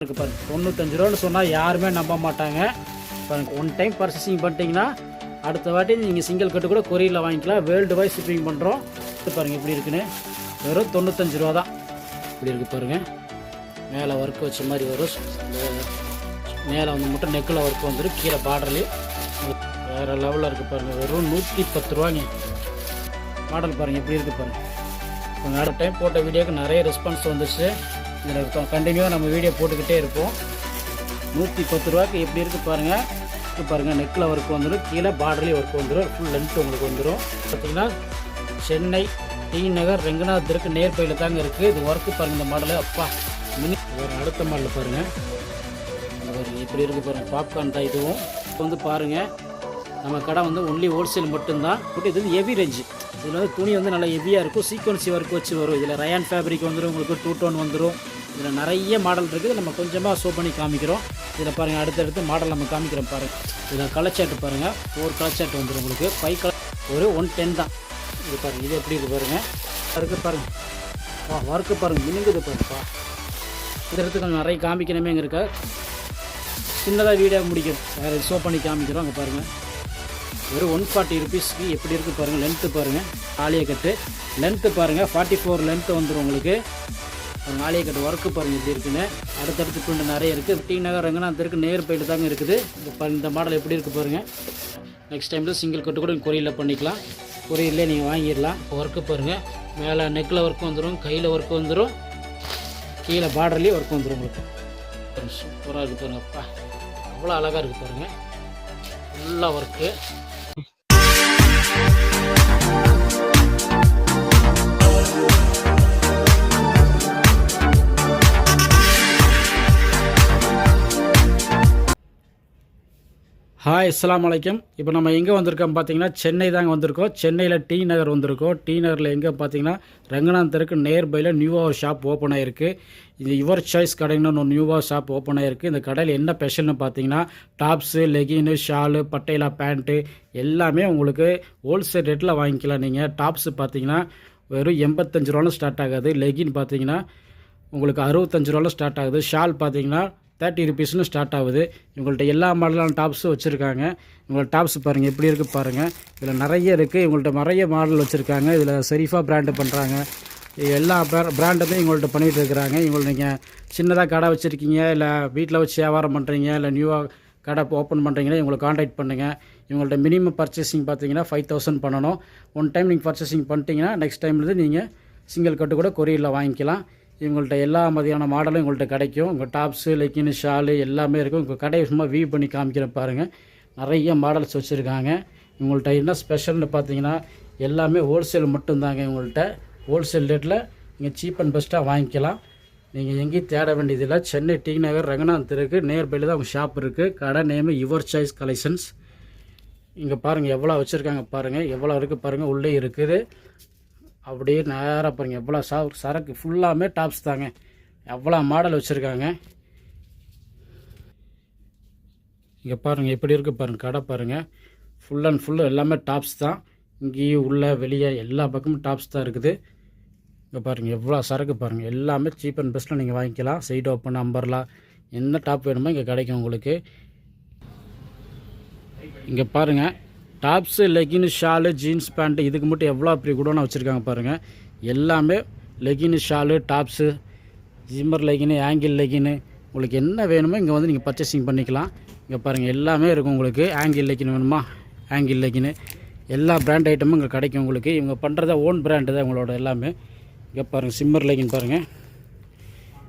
இருக்குது பாருங்க. 95 ரூபான்னு சொன்னால் யாருமே நம்ப மாட்டாங்க. பாருங்க, ஒன் டைம் பர்ச்சேசிங் பண்ணிட்டீங்கன்னா அடுத்த வாட்டி நீங்கள் சிங்கிள் கட்டு கூட கொரியரில் வாங்கிக்கலாம். வேர்ல்டு வைஸ் ஷிப்பிங் பண்ணுறோம். பாருங்கள் எப்படி இருக்குன்னு, வெறும் 95 ரூபா தான். இப்படி இருக்குது பாருங்கள். மேலே ஒர்க் வச்ச மாதிரி வரும். மேலே வந்து மட்டும் நெக்கில் ஒர்க் வந்துடும். கீழே பார்டர்லேயே வேறு லெவலில் இருக்குது பாருங்கள். வெறும் 110 ரூபாங்க. மாடல் பாருங்கள் எப்படி இருக்குது பாருங்கள். கொஞ்சம் அடுத்த டைம் போட்ட வீடியோக்கு நிறைய ரெஸ்பான்ஸ் வந்துச்சு. இதில் கண்டினியூவாக நம்ம வீடியோ போட்டுக்கிட்டே இருப்போம். 110 ரூபாய்க்கு எப்படி இருக்குது பாருங்கள். இது பாருங்கள், நெக்கில் ஒர்க் வந்துடும். கீழே பார்டர்லேயே ஒர்க் வந்துடும். ஃபுல் லென்த் உங்களுக்கு வந்துடும். பார்த்திங்கன்னா சென்னை டி நகர் ரெங்கநாதருக்கு நேர்பையில் தாங்க இருக்குது. இது ஒர்க்கு பாருங்கள். இந்த மாடலு அப்பா வேறு அடுத்த மாடல் பாருங்கள். பாருங்கள் எப்படி இருக்குது பாருங்கள். பாப்கார்ன் தான் இதுவும். இப்போ வந்து பாருங்கள், நம்ம கடை வந்து ஒன்லி ஹோல்சேல் மட்டும்தான். இது வந்து ஹெவி ரேஞ்சு. இதில் வந்து துணி வந்து நல்லா ஹெவியாக இருக்கும். சீக்வன்சி ஒர்க் வச்சு வரும். இதில் ரயான் ஃபேப்ரிக் வந்துடும். உங்களுக்கு 2 டோன் வந்துடும். இதில் நிறைய மாடல் இருக்குது. நம்ம கொஞ்சமாக ஷோ பண்ணி காமிக்கிறோம். இதில் பாருங்கள், அடுத்தடுத்து மாடல் நம்ம காமிக்கிறோம் பாருங்கள். இதில் கலர் சார்ட் பாருங்கள். 4 கலர் சார்ட் வந்துடும் உங்களுக்கு. 5 கலர் ஒரு 110 தான். இது பாருங்கள், இது எப்படி இருக்குது பாருங்கள். இருக்குது பாருங்கள். ஒர்க்கு பாருங்கள், மினுங்குது பாருங்கப்பா. இந்த இடத்துக்கு நிறைய காமிக்கணுமே இருக்கா. சின்னதாக வீடியோ முடிக்கும். வேறு ஷோ பண்ணி காமிக்கிறோம். அங்கே பாருங்கள், வெறும் 140 ருபீஸ்க்கு எப்படி இருக்குது பாருங்கள். லென்த்து பாருங்கள். ஆலியா கட்டு லென்த்து பாருங்கள். 44 லென்த்து வந்துடும் உங்களுக்கு. ஆலியா கட்டு ஒர்க்கு பாருங்கள் எப்படி இருக்குன்னு. அடுத்தடுத்து பிரிண்ட் நிறைய இருக்குது. டி நகர் ரங்கநாதருக்கு நேர் போயிட்டு தாங்க இருக்குது. இந்த மாடல் எப்படி இருக்குது பாருங்கள். நெக்ஸ்ட் டைமில் சிங்கிள் கட்டு கூட கொரியரில் பண்ணிக்கலாம். கொரியர்லேயே நீங்கள் வாங்கிடலாம். ஒர்க்கு பாருங்கள். மேலே நெக்கில் ஒர்க் வந்துடும். கையில் ஒர்க் வந்துடும். கீழே பார்டர்லேயே ஒர்க் வந்துடும் உங்களுக்கு. சூப்பராக இருக்குது பாருங்கள். அப்பா அவ்வளோ அழகாக இருக்குது பாருங்கள். ஃபுல்லாக ஒர்க்கு. ஹாய், அஸ்ஸலாமு அலைக்கும். இப்போ நம்ம எங்கே வந்திருக்கோம் பார்த்தீங்கன்னா, சென்னை தாங்க வந்திருக்கோம். சென்னையில் டி நகர் வந்திருக்கோம். டி நகரில் எங்கே பார்த்தீங்கன்னா, ரங்கநாதருக்கு நியர்பையில் நியூவாக ஷாப் ஓப்பன் ஆகிருக்கு. இது யுவர் சாய்ஸ் கடைன்னு ஒன்று நியூவாக ஷாப் ஓப்பன் ஆகிருக்கு. இந்த கடையில் என்ன ஸ்பெஷல்னு பார்த்தீங்கன்னா, டாப்ஸு, லெகின்னு, ஷாலு, பட்டைலா பேண்ட்டு எல்லாமே உங்களுக்கு ஹோல்சேல் ரேட்டில் வாங்கிக்கலாம். நீங்கள் டாப்ஸு பார்த்தீங்கன்னா வெறும் 85 ரூபாலும் ஸ்டார்ட் ஆகாது. லெகின் பார்த்தீங்கன்னா உங்களுக்கு 65 ரூபாலும் ஸ்டார்ட் ஆகுது. ஷால் பார்த்தீங்கன்னா 30 ருபீஸ்னு ஸ்டார்ட் ஆகுது. இவங்கள்ட்ட எல்லா மாடலான டாப்ஸும் வச்சுருக்காங்க. இவங்கள்ட்ட டாப்ஸ் பாருங்கள் எப்படி இருக்குது பாருங்கள். இதில் நிறைய இருக்குது. இவங்கள்ட்ட நிறைய மாடல் வச்சுருக்காங்க. இதில் ஷெரீஃபா பிராண்டு பண்ணுறாங்க. எல்லா பிராண்டுமே இவங்கள்ட்ட பண்ணிகிட்டு இருக்கிறாங்க. இவங்கள்ட்ட நீங்கள் சின்னதாக கடை வச்சுருக்கீங்க, இல்லை வீட்டில் வச்சு வியாபாரம் பண்ணுறீங்க, இல்லை நியூவாக கடை ஓப்பன் பண்ணுறீங்கன்னா இவங்களை காண்டாக்ட் பண்ணுங்கள். இவங்கள்ட்ட மினிமம் பர்ச்சேசிங் பார்த்தீங்கன்னா 5000 பண்ணணும். ஒன் டைம் நீங்கள் பர்ச்சேசிங் பண்ணிட்டீங்கன்னா நெக்ஸ்ட் டைம்லேருந்து நீங்கள் சிங்கிள் கட்டு கூட கொரியரில் வாங்கிக்கலாம். இவங்கள்ட்ட எல்லா மாதிரியான மாடலும் உங்கள்கிட்ட கிடைக்கும். உங்கள் டாப்ஸு, லெக்கின்னு, ஷாலு எல்லாமே இருக்கும். உங்கள் கடையை சும்மா வியூ பண்ணி காமிக்கிறேன் பாருங்கள். நிறைய மாடல்ஸ் வச்சுருக்காங்க. இவங்கள்ட்ட என்ன ஸ்பெஷல்னு பார்த்தீங்கன்னா, எல்லாமே ஹோல்சேல் மட்டும்தாங்க. இவங்கள்ட்ட ஹோல்சேல் ரேட்டில் நீங்கள் சீப் அண்ட் பெஸ்ட்டாக வாங்கிக்கலாம். நீங்கள் எங்கேயும் தேட வேண்டியதில்லை. சென்னை டி நகர் ரங்கநாதருக்கு நேர்பையில் தான் உங்கள் ஷாப் இருக்குது. கடை நேமு யுவர் சாய்ஸ் கலெக்ஷன்ஸ். இங்கே பாருங்கள் எவ்வளோ வச்சுருக்காங்க பாருங்கள். எவ்வளோ இருக்குது பாருங்கள். உள்ளே இருக்குது. அப்படியே நேராக பாருங்கள் எவ்வளோ சரக்கு ஃபுல்லாமே டாப்ஸ் தாங்க. எவ்வளோ மாடல் வச்சுருக்காங்க. இங்கே பாருங்கள் எப்படி இருக்குது பாருங்கள். கடை பாருங்கள் ஃபுல் அண்ட் ஃபுல்லு எல்லாமே டாப்ஸ் தான். இங்கேயும் உள்ளே வெளியே எல்லா பக்கமும் டாப்ஸ் தான் இருக்குது. இங்கே பாருங்கள் எவ்வளோ சரக்கு பாருங்கள். எல்லாமே சீப் அண்ட் பெஸ்ட்டில் நீங்கள் வாங்கிக்கலாம். சைடு ஓப்பன், அம்பர்லா, என்ன டாப் வேணுமோ இங்கே கிடைக்கும் உங்களுக்கு. இங்கே பாருங்கள் டாப்ஸு, லெகின்னு, ஷாலு, ஜீன்ஸ் பேண்ட்டு இதுக்கு மட்டும் எவ்வளோ அப்படி கூடனா வச்சுருக்காங்க பாருங்கள். எல்லாமே லெகின்னு, ஷாலு, டாப்ஸு, ஜிம்மர் லெகின்னு, ஆங்கிள் லெகின்னு உங்களுக்கு என்ன வேணுமோ இங்கே வந்து நீங்கள் பர்ச்சேசிங் பண்ணிக்கலாம். இங்கே பாருங்கள் எல்லாமே இருக்கும் உங்களுக்கு. ஆங்கிள் லெகின் வேணுமா, ஆங்கிள் லெகின்னு எல்லா பிராண்ட் ஐட்டமும் இங்கே கிடைக்கும் உங்களுக்கு. இவங்க பண்ணுறத ஓன் பிராண்டு தான் உங்களோட எல்லாமே. இங்கே பாருங்கள் சிம்மர் லெகின் பாருங்கள்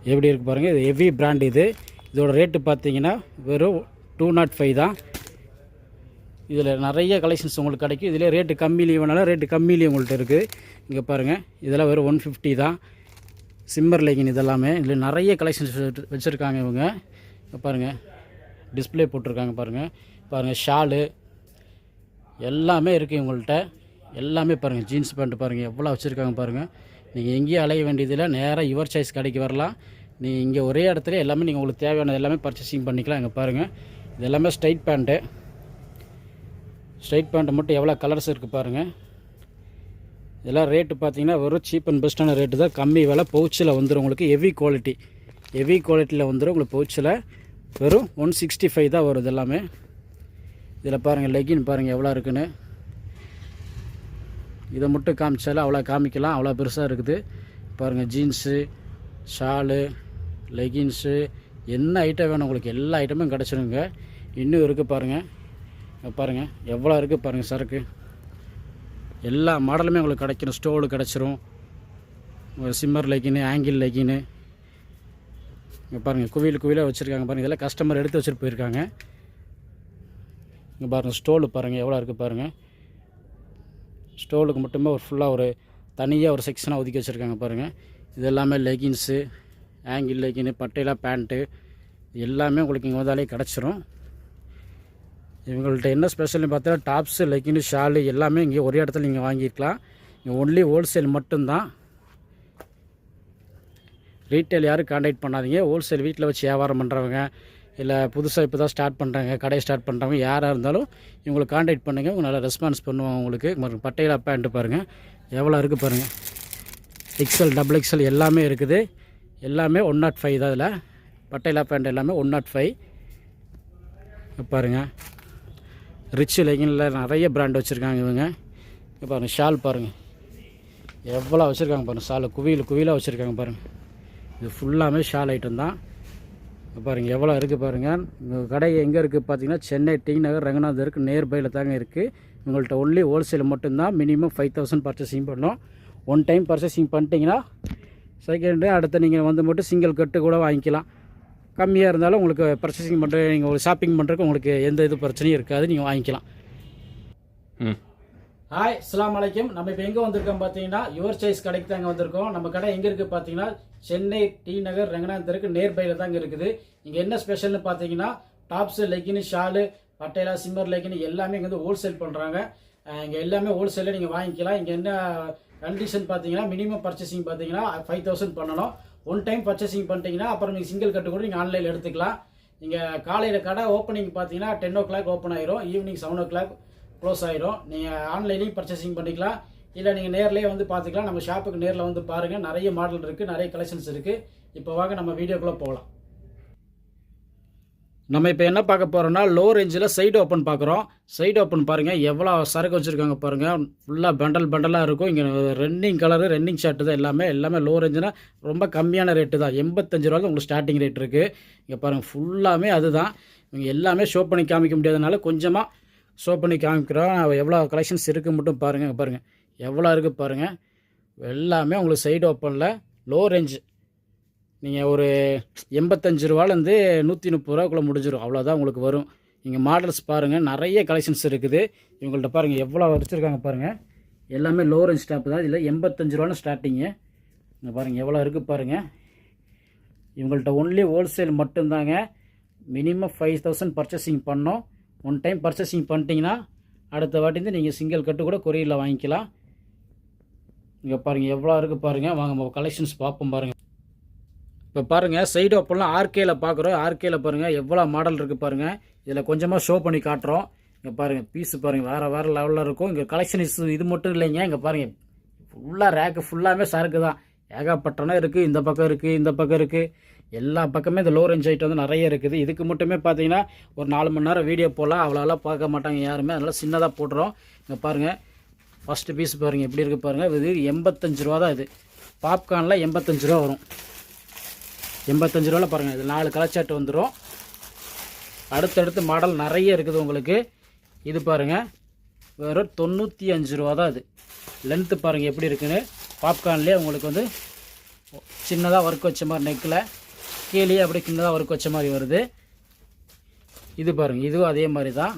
எப்படி இருக்குது பாருங்கள். இது ஹெவி பிராண்ட். இதோட ரேட்டு பார்த்தீங்கன்னா வெறும் 205 தான். இதில் நிறைய கலெக்ஷன்ஸ் உங்களுக்கு கிடைக்கும். இதில் ரேட்டு கம்மியிலையும் வேணாலும் ரேட்டு கம்மியிலையும் உங்கள்கிட்ட இருக்குது. இங்கே பாருங்கள் இதெல்லாம் வெறும் 150 தான். சிம்மர் லெகின் இதெல்லாமே. இதில் நிறைய கலெக்ஷன்ஸ் வச்சுருக்காங்க இவங்க. இங்கே பாருங்கள் டிஸ்பிளே போட்டிருக்காங்க பாருங்கள். பாருங்கள் ஷாலு எல்லாமே இருக்குது இவங்கள்ட்ட. எல்லாமே பாருங்கள் ஜீன்ஸ் பேண்ட்டு பாருங்கள் எவ்வளோ வச்சுருக்காங்க பாருங்கள். நீங்கள் எங்கேயும் அலைய வேண்டியதில்லை. நேராக யுவர் சாய்ஸ் கடைக்கு வரலாம். நீங்கள் இங்கே ஒரே இடத்துல எல்லாமே நீங்கள் உங்களுக்கு தேவையானது எல்லாமே பர்ச்சேசிங் பண்ணிக்கலாம். இங்கே பாருங்கள் இது எல்லாமே ஸ்ட்ரைட் பேண்ட்டு. ஸ்ட்ரைட் பேண்ட்டு மட்டும் எவ்வளோ கலர்ஸ் இருக்குது பாருங்கள். இதெல்லாம் ரேட்டு பார்த்தீங்கன்னா வெறும் சீப் அண்ட் பெஸ்ட்டான ரேட்டு தான். கம்மி விலை பவுச்சில் வந்துடும் உங்களுக்கு. Heavy quality. ஹெவி குவாலிட்டியில் வந்துடும் உங்களுக்கு பவுச்சில். வெறும் 165 தான் வரும். இது எல்லாமே இதில் பாருங்கள், லெகின் பாருங்கள் எவ்வளோ இருக்குன்னு. இதை மட்டும் காமிச்சாலும் அவ்வளோ காமிக்கலாம், அவ்வளோ பெருசாக இருக்குது பாருங்கள். ஜீன்ஸு, ஷாலு, லெகின்ஸு, என்ன ஐட்டம் வேணும் உங்களுக்கு எல்லா ஐட்டமும் கிடச்சிருங்க. இன்னும் இருக்குது பாருங்கள், பாருங்கள் எவ்வளோ இருக்குது பாருங்கள் சரக்கு. எல்லா மாடலுமே உங்களுக்கு கிடைக்கணும். ஸ்டோலு கிடச்சிரும், சிம்மர் லெகின்னு, ஆங்கிள் லெகின்னு. இங்கே பாருங்கள் குவியில் வச்சுருக்காங்க பாருங்கள். இதெல்லாம் கஸ்டமர் எடுத்து வச்சுட்டு போயிருக்காங்க. இங்கே பாருங்கள் ஸ்டோலு பாருங்கள் எவ்வளோ இருக்குது பாருங்கள். ஸ்டோலுக்கு மட்டுமே ஒரு ஃபுல்லாக ஒரு தனியாக ஒரு செக்ஷனாக ஒதுக்கி வச்சுருக்காங்க பாருங்கள். இது எல்லாமே லெகின்ஸு, ஆங்கிள் லெகின்னு, பட்டேலா பேண்ட்டு எல்லாமே உங்களுக்கு இங்கே வந்தாலே கிடச்சிரும். இவங்கள்ட்ட என்ன ஸ்பெஷல்னு பார்த்தா டாப்ஸு, லெகின்னு, ஷாலு எல்லாமே இங்கே ஒரே இடத்துல நீங்கள் வாங்கிக்கலாம். இங்கே ஒன்லி ஹோல்சேல் மட்டும்தான். ரீட்டைல் யாரும் கான்டாக்ட் பண்ணாதீங்க. ஹோல்சேல் வீட்டில் வச்சு வியாபாரம் பண்ணுறவங்க, இல்லை புதுசாக இப்போ தான் ஸ்டார்ட் பண்ணுறாங்க, கடையை ஸ்டார்ட் பண்ணுறவங்க யாராக இருந்தாலும் இவங்களுக்கு கான்டாக்ட் பண்ணுங்கள். உங்கள் நல்லா ரெஸ்பான்ஸ் பண்ணுவாங்க உங்களுக்கு. பட்டையிலா பேண்ட்டு பாருங்கள் எவ்வளோ இருக்குது பாருங்கள். XL, XXL எல்லாமே இருக்குது. எல்லாமே 105 தான். இதில் பட்டையிலா பேண்ட் எல்லாமே 105 பாருங்கள். ரிச் லெகின்ல நிறைய பிராண்ட் வச்சுருக்காங்க இவங்க. இப்போ பாருங்கள் ஷால் பாருங்கள் எவ்வளோ வச்சுருக்காங்க பாருங்கள். ஷால் குவியில் வச்சுருக்காங்க பாருங்கள். இது ஃபுல்லாமே ஷால் ஐட்டம் தான். பாருங்கள் எவ்வளோ இருக்குது பாருங்கள். உங்கள் கடை எங்கே இருக்குது பார்த்தீங்கன்னா சென்னை டி நகர் ரங்கநாதருக்கு நியர்பையில் தாங்க இருக்குது. உங்கள்கிட்ட ஒன்லி ஹோல்சேல் மட்டும்தான். மினிமம் 5000 பர்ச்சேசிங் பண்ணோம். ஒன் டைம் பர்ச்சேசிங் பண்ணிட்டீங்கன்னா செகண்ட் டே அடுத்து நீங்கள் வந்து மட்டும் சிங்கிள் கட்டு கூட வாங்கிக்கலாம். கம்மியாக இருந்தாலும் உங்களுக்கு பர்ச்சேசிங் பண்ணுற நீங்கள் ஒரு ஷாப்பிங் பண்ணுறதுக்கு உங்களுக்கு எந்த இது பிரச்சனையும் இருக்காது, நீங்கள் வாங்கிக்கலாம். ஹாய், அஸ்ஸலாமு அலைக்கும். நம்ம இப்போ எங்கே வந்திருக்கோம் பார்த்தீங்கன்னா யுவர் சாய்ஸ் கடைக்கு தாங்க வந்திருக்கோம். நம்ம கடை எங்கே இருக்குது பார்த்தீங்கன்னா சென்னை டி நகர் ரங்கநாதருக்கு நியர்பையில் தாங்க இருக்குது. இங்கே என்ன ஸ்பெஷல்னு பார்த்தீங்கன்னா டாப்ஸு, லெகின்னு, ஷாலு, பட்டேலா, சிம்மர் லெகின்னு எல்லாமே இங்கே வந்து ஹோல்சேல் பண்ணுறாங்க. இங்கே எல்லாமே ஹோல்சேலில் நீங்கள் வாங்கிக்கலாம். இங்கே என்ன கண்டிஷன் பார்த்தீங்கன்னா மினிமம் பர்ச்சேசிங் பார்த்தீங்கன்னா 5000 பண்ணணும். ஒன் டைம் பர்ச்சேசிங் பண்ணிட்டீங்கன்னா அப்புறம் நீங்கள் சிங்கிள் கட்டு கூட நீங்கள் ஆன்லைனில் எடுத்துக்கலாம். நீங்கள் காலையில் கடை ஓப்பனிங் பார்த்தீங்கன்னா 10 o'clock ஓப்பன் ஆயிரும், ஈவினிங் 7 o'clock க்ளோஸ் ஆயிரும். நீங்கள் ஆன்லைன்லையும் பர்ச்சேசிங் பண்ணிக்கலாம், இல்லை நீங்கள் நேர்லேயே வந்து பார்த்துக்கலாம். நம்ம ஷாப்புக்கு நேரில் வந்து பாருங்கள். நிறைய மாடல் இருக்குது, நிறைய கலெக்ஷன்ஸ் இருக்குது. இப்போ வாங்க நம்ம வீடியோக்குள்ளே போகலாம். நம்ம இப்போ என்ன பார்க்க போகிறோம்னா லோ ரேஞ்சில் சைடு ஓப்பன் பார்க்குறோம். சைடு ஓப்பன் பாருங்கள் எவ்வளோ சரக்கு வச்சுருக்காங்க பாருங்கள். ஃபுல்லாக பண்டலாக இருக்கும். இங்கே ரன்னிங் கலரு, ரன்னிங் ஷர்ட்டு தான் எல்லாமே லோ ரேஞ்சுனா ரொம்ப கம்மியான ரேட்டு தான். 85 ரூபாய்க்கு உங்களுக்கு ஸ்டார்டிங் ரேட் இருக்குது. இங்கே பாருங்கள் ஃபுல்லாமே அதுதான். இவங்க எல்லாமே ஷோ பண்ணி காமிக்க முடியாதனால கொஞ்சமாக ஷோ பண்ணி காமிக்கிறோம். எவ்வளோ கலெக்ஷன்ஸ் இருக்குது மட்டும் பாருங்கள் எவ்வளோ இருக்குது பாருங்கள். எல்லாமே உங்களுக்கு சைடு ஓப்பனில் லோ ரேஞ்சு. நீங்கள் ஒரு 85 ரூபாலேருந்து 130 ரூபாக்குள்ளே முடிஞ்சிடும், அவ்வளோதான் உங்களுக்கு வரும். இங்கே மாடல்ஸ் பாருங்கள், நிறைய கலெக்ஷன்ஸ் இருக்குது இவங்கள்ட்ட. பாருங்கள் எவ்வளோ வச்சுருக்காங்க பாருங்கள். எல்லாமே லோ ரேஞ்ச் ஸ்டாப் தான். இதில் 85 ரூபான்னு ஸ்டார்டிங்கு. இங்கே பாருங்கள் எவ்வளோ இருக்குது பாருங்கள். இவங்கள்ட்ட ஒன்லி ஹோல்சேல் மட்டும்தாங்க. மினிமம் 5000 பர்ச்சேசிங் பண்ணோம். ஒன் டைம் பர்ச்சேசிங் பண்ணிட்டீங்கன்னா அடுத்த வாட்டி நீங்கள் சிங்கிள் கட்டு கூட கொரியரில் வாங்கிக்கலாம். இங்கே பாருங்கள் எவ்வளோ இருக்குது பாருங்கள். வாங்க கலெக்ஷன்ஸ் பார்ப்போம் பாருங்கள். இப்போ பாருங்கள் சைடு ஓப்பன்லாம் ஆர்கேயில் பார்க்குறோம். ஆர்கேயில் பாருங்கள் எவ்வளோ மாடல் இருக்குது பாருங்கள். இதில் கொஞ்சமாக ஷோ பண்ணி காட்டுறோம். இங்கே பாருங்கள் பீஸு பாருங்கள் வேறு லெவலில் இருக்கும். இங்கே கலெக்ஷன்ஸ் இது மட்டும் இல்லைங்க. இங்கே பாருங்கள் ஃபுல்லாக ரேக்கு ஃபுல்லாமே சரக்கு தான். ஏகப்பட்டனா இருக்குது. இந்த பக்கம் இருக்குது, எல்லா பக்கமே இந்த லோ ரேஞ்ச் ஐட்டம் வந்து நிறைய இருக்குது. இதுக்கு மட்டுமே பார்த்தீங்கன்னா ஒரு 4 மணி நேரம் வீடியோ போடலாம், அவ்வளோலாம் பார்க்க மாட்டாங்க யாருமே. அதனால் சின்னதாக போட்டுறோம். இங்கே பாருங்கள் ஃபஸ்ட்டு பீஸ் பாருங்கள் எப்படி இருக்குது பாருங்கள். இது 85 ரூபா தான். இது பாப்கார்னில் 85 ரூபா வரும். 85 ரூபாவில் பாருங்கள். இது 4 கலர் சார்ட் வந்துடும். அடுத்தடுத்து மாடல் நிறைய இருக்குது உங்களுக்கு. இது பாருங்கள் வெறும் 95 ரூபா தான். இது லென்த்து பாருங்கள் எப்படி இருக்குன்னு. பாப்கார்ன்லேயே உங்களுக்கு வந்து சின்னதாக ஒர்க் வச்ச மாதிரி நெக்கில் கீழே அப்படியே சின்னதாக ஒர்க் வச்ச மாதிரி வருது. இது பாருங்கள் இதுவும் அதே மாதிரி தான்.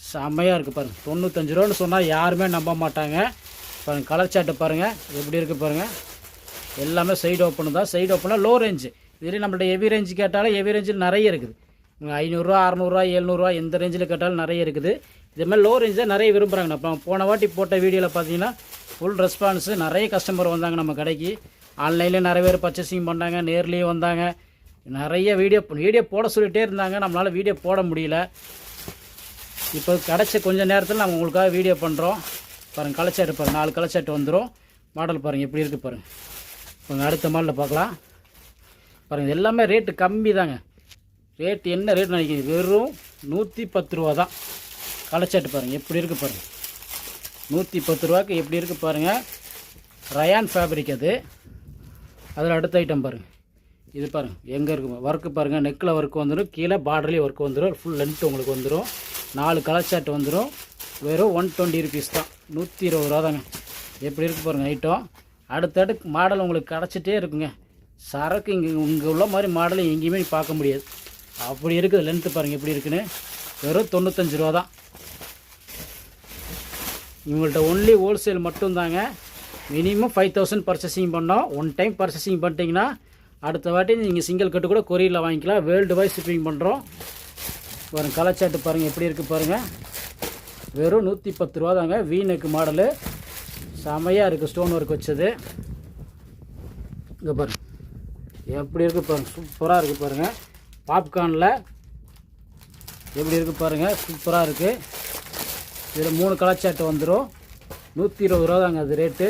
செம்மையாக இருக்குது பாருங்கள். 95 ரூபான்னு சொன்னால் யாருமே நம்ப மாட்டாங்க. பாருங்கள் கலர் சார்ட்டு பாருங்கள் எப்படி இருக்குது பாருங்கள். எல்லாமே சைடு ஓப்பன் தான். சைடு ஓப்பனில் லோ ரேஞ்சு. இதுலேயும் நம்மள்ட்ட ஹெவி ரேஞ்சு கேட்டாலும் ஹெவி ரேஞ்சில் நிறைய இருக்குது. 500 600 700 எந்த ரேஞ்சில் கேட்டாலும் நிறைய இருக்குது. இதேமாதிரி லோ ரேஞ்சில் நிறைய விரும்புகிறாங்க. நம்ம போன வாட்டி போட்ட வீடியோவில் பார்த்தீங்கன்னா ஃபுல் ரெஸ்பான்ஸு. நிறைய கஸ்டமர் வந்தாங்க நம்ம கடைக்கு. ஆன்லைனில் நிறைய பேர் பர்ச்சேசிங் பண்ணாங்க, நேர்லேயும் வந்தாங்க. நிறைய வீடியோ போட சொல்லிகிட்டே இருந்தாங்க. நம்மளால் வீடியோ போட முடியல. இப்போ கிடச்ச கொஞ்சம் நேரத்தில் நம்ம உங்களுக்காக வீடியோ பண்ணுறோம். பாருங்கள் கலர் சார்ட் பாருங்கள். 4 கலர் சார்ட் வந்துடும். மாடல் பாருங்கள் எப்படி இருக்குது பாருங்கள். இப்போ அடுத்த மாடலில் பார்க்கலாம். பாருங்கள் எல்லாமே ரேட்டு கம்மி தாங்க. ரேட்டு என்ன ரேட் நினைக்கிறீங்க? வெறும் 110 ரூபா தான். களைச்சாட்டு பாருங்கள் எப்படி இருக்குது பாருங்கள். 110 ரூபாய்க்கு எப்படி இருக்குது பாருங்கள். ரயான் ஃபேப்ரிக் அது. அதில் அடுத்த ஐட்டம் பாருங்கள். இது பாருங்கள் எங்கே இருக்குது ஒர்க்கு பாருங்கள். நெக்கில் ஒர்க்கு வந்துடும், கீழே பார்டர்லேயும் ஒர்க்கு வந்துடும். ஃபுல் லென்த் உங்களுக்கு வந்துடும். 4 களைச்சாட்டு வந்துடும். வெறும் 120 ருபீஸ் தான். 120 ரூபா தாங்க. எப்படி இருக்குது பாருங்கள் ஐட்டம். அடுத்தடுத்து மாடல் உங்களுக்கு கிடச்சிட்டே இருக்குங்க. சரக்கு இங்கே உள்ள மாதிரி மாடல் எங்கேயுமே பார்க்க முடியாது. அப்படி இருக்குது. லென்த்து பாருங்கள் எப்படி இருக்குன்னு. வெறும் 95 ரூபா தான். இவங்கள்ட்ட ஒன்லி ஹோல்சேல் மட்டும்தாங்க. மினிமம் 5000 பர்ச்சேசிங் பண்ணோம். ஒன் டைம் பர்ச்சேசிங் பண்ணிட்டீங்கன்னா அடுத்த வாட்டி நீங்கள் சிங்கிள் கட்டு கூட கொரியரில் வாங்கிக்கலாம். வேர்ல்டு வைஸ் ஷிப்பிங் பண்ணுறோம். பாருங்கள் களைச்சாட்டு பாருங்கள் எப்படி இருக்குது பாருங்கள். வெறும் 110 ரூபா தாங்க. வீநெக்கு மாடலு செமையாக இருக்குது. ஸ்டோன் ஒர்க் வச்சது. இங்கே பாருங்கள் எப்படி இருக்குது பாருங்கள். சூப்பராக இருக்குது பாருங்கள். பாப்கார்னில் எப்படி இருக்குது பாருங்கள். சூப்பராக இருக்குது. இதில் 3 களைச்சாட்டு வந்துடும். 120 ரூபா தாங்க அது ரேட்டு.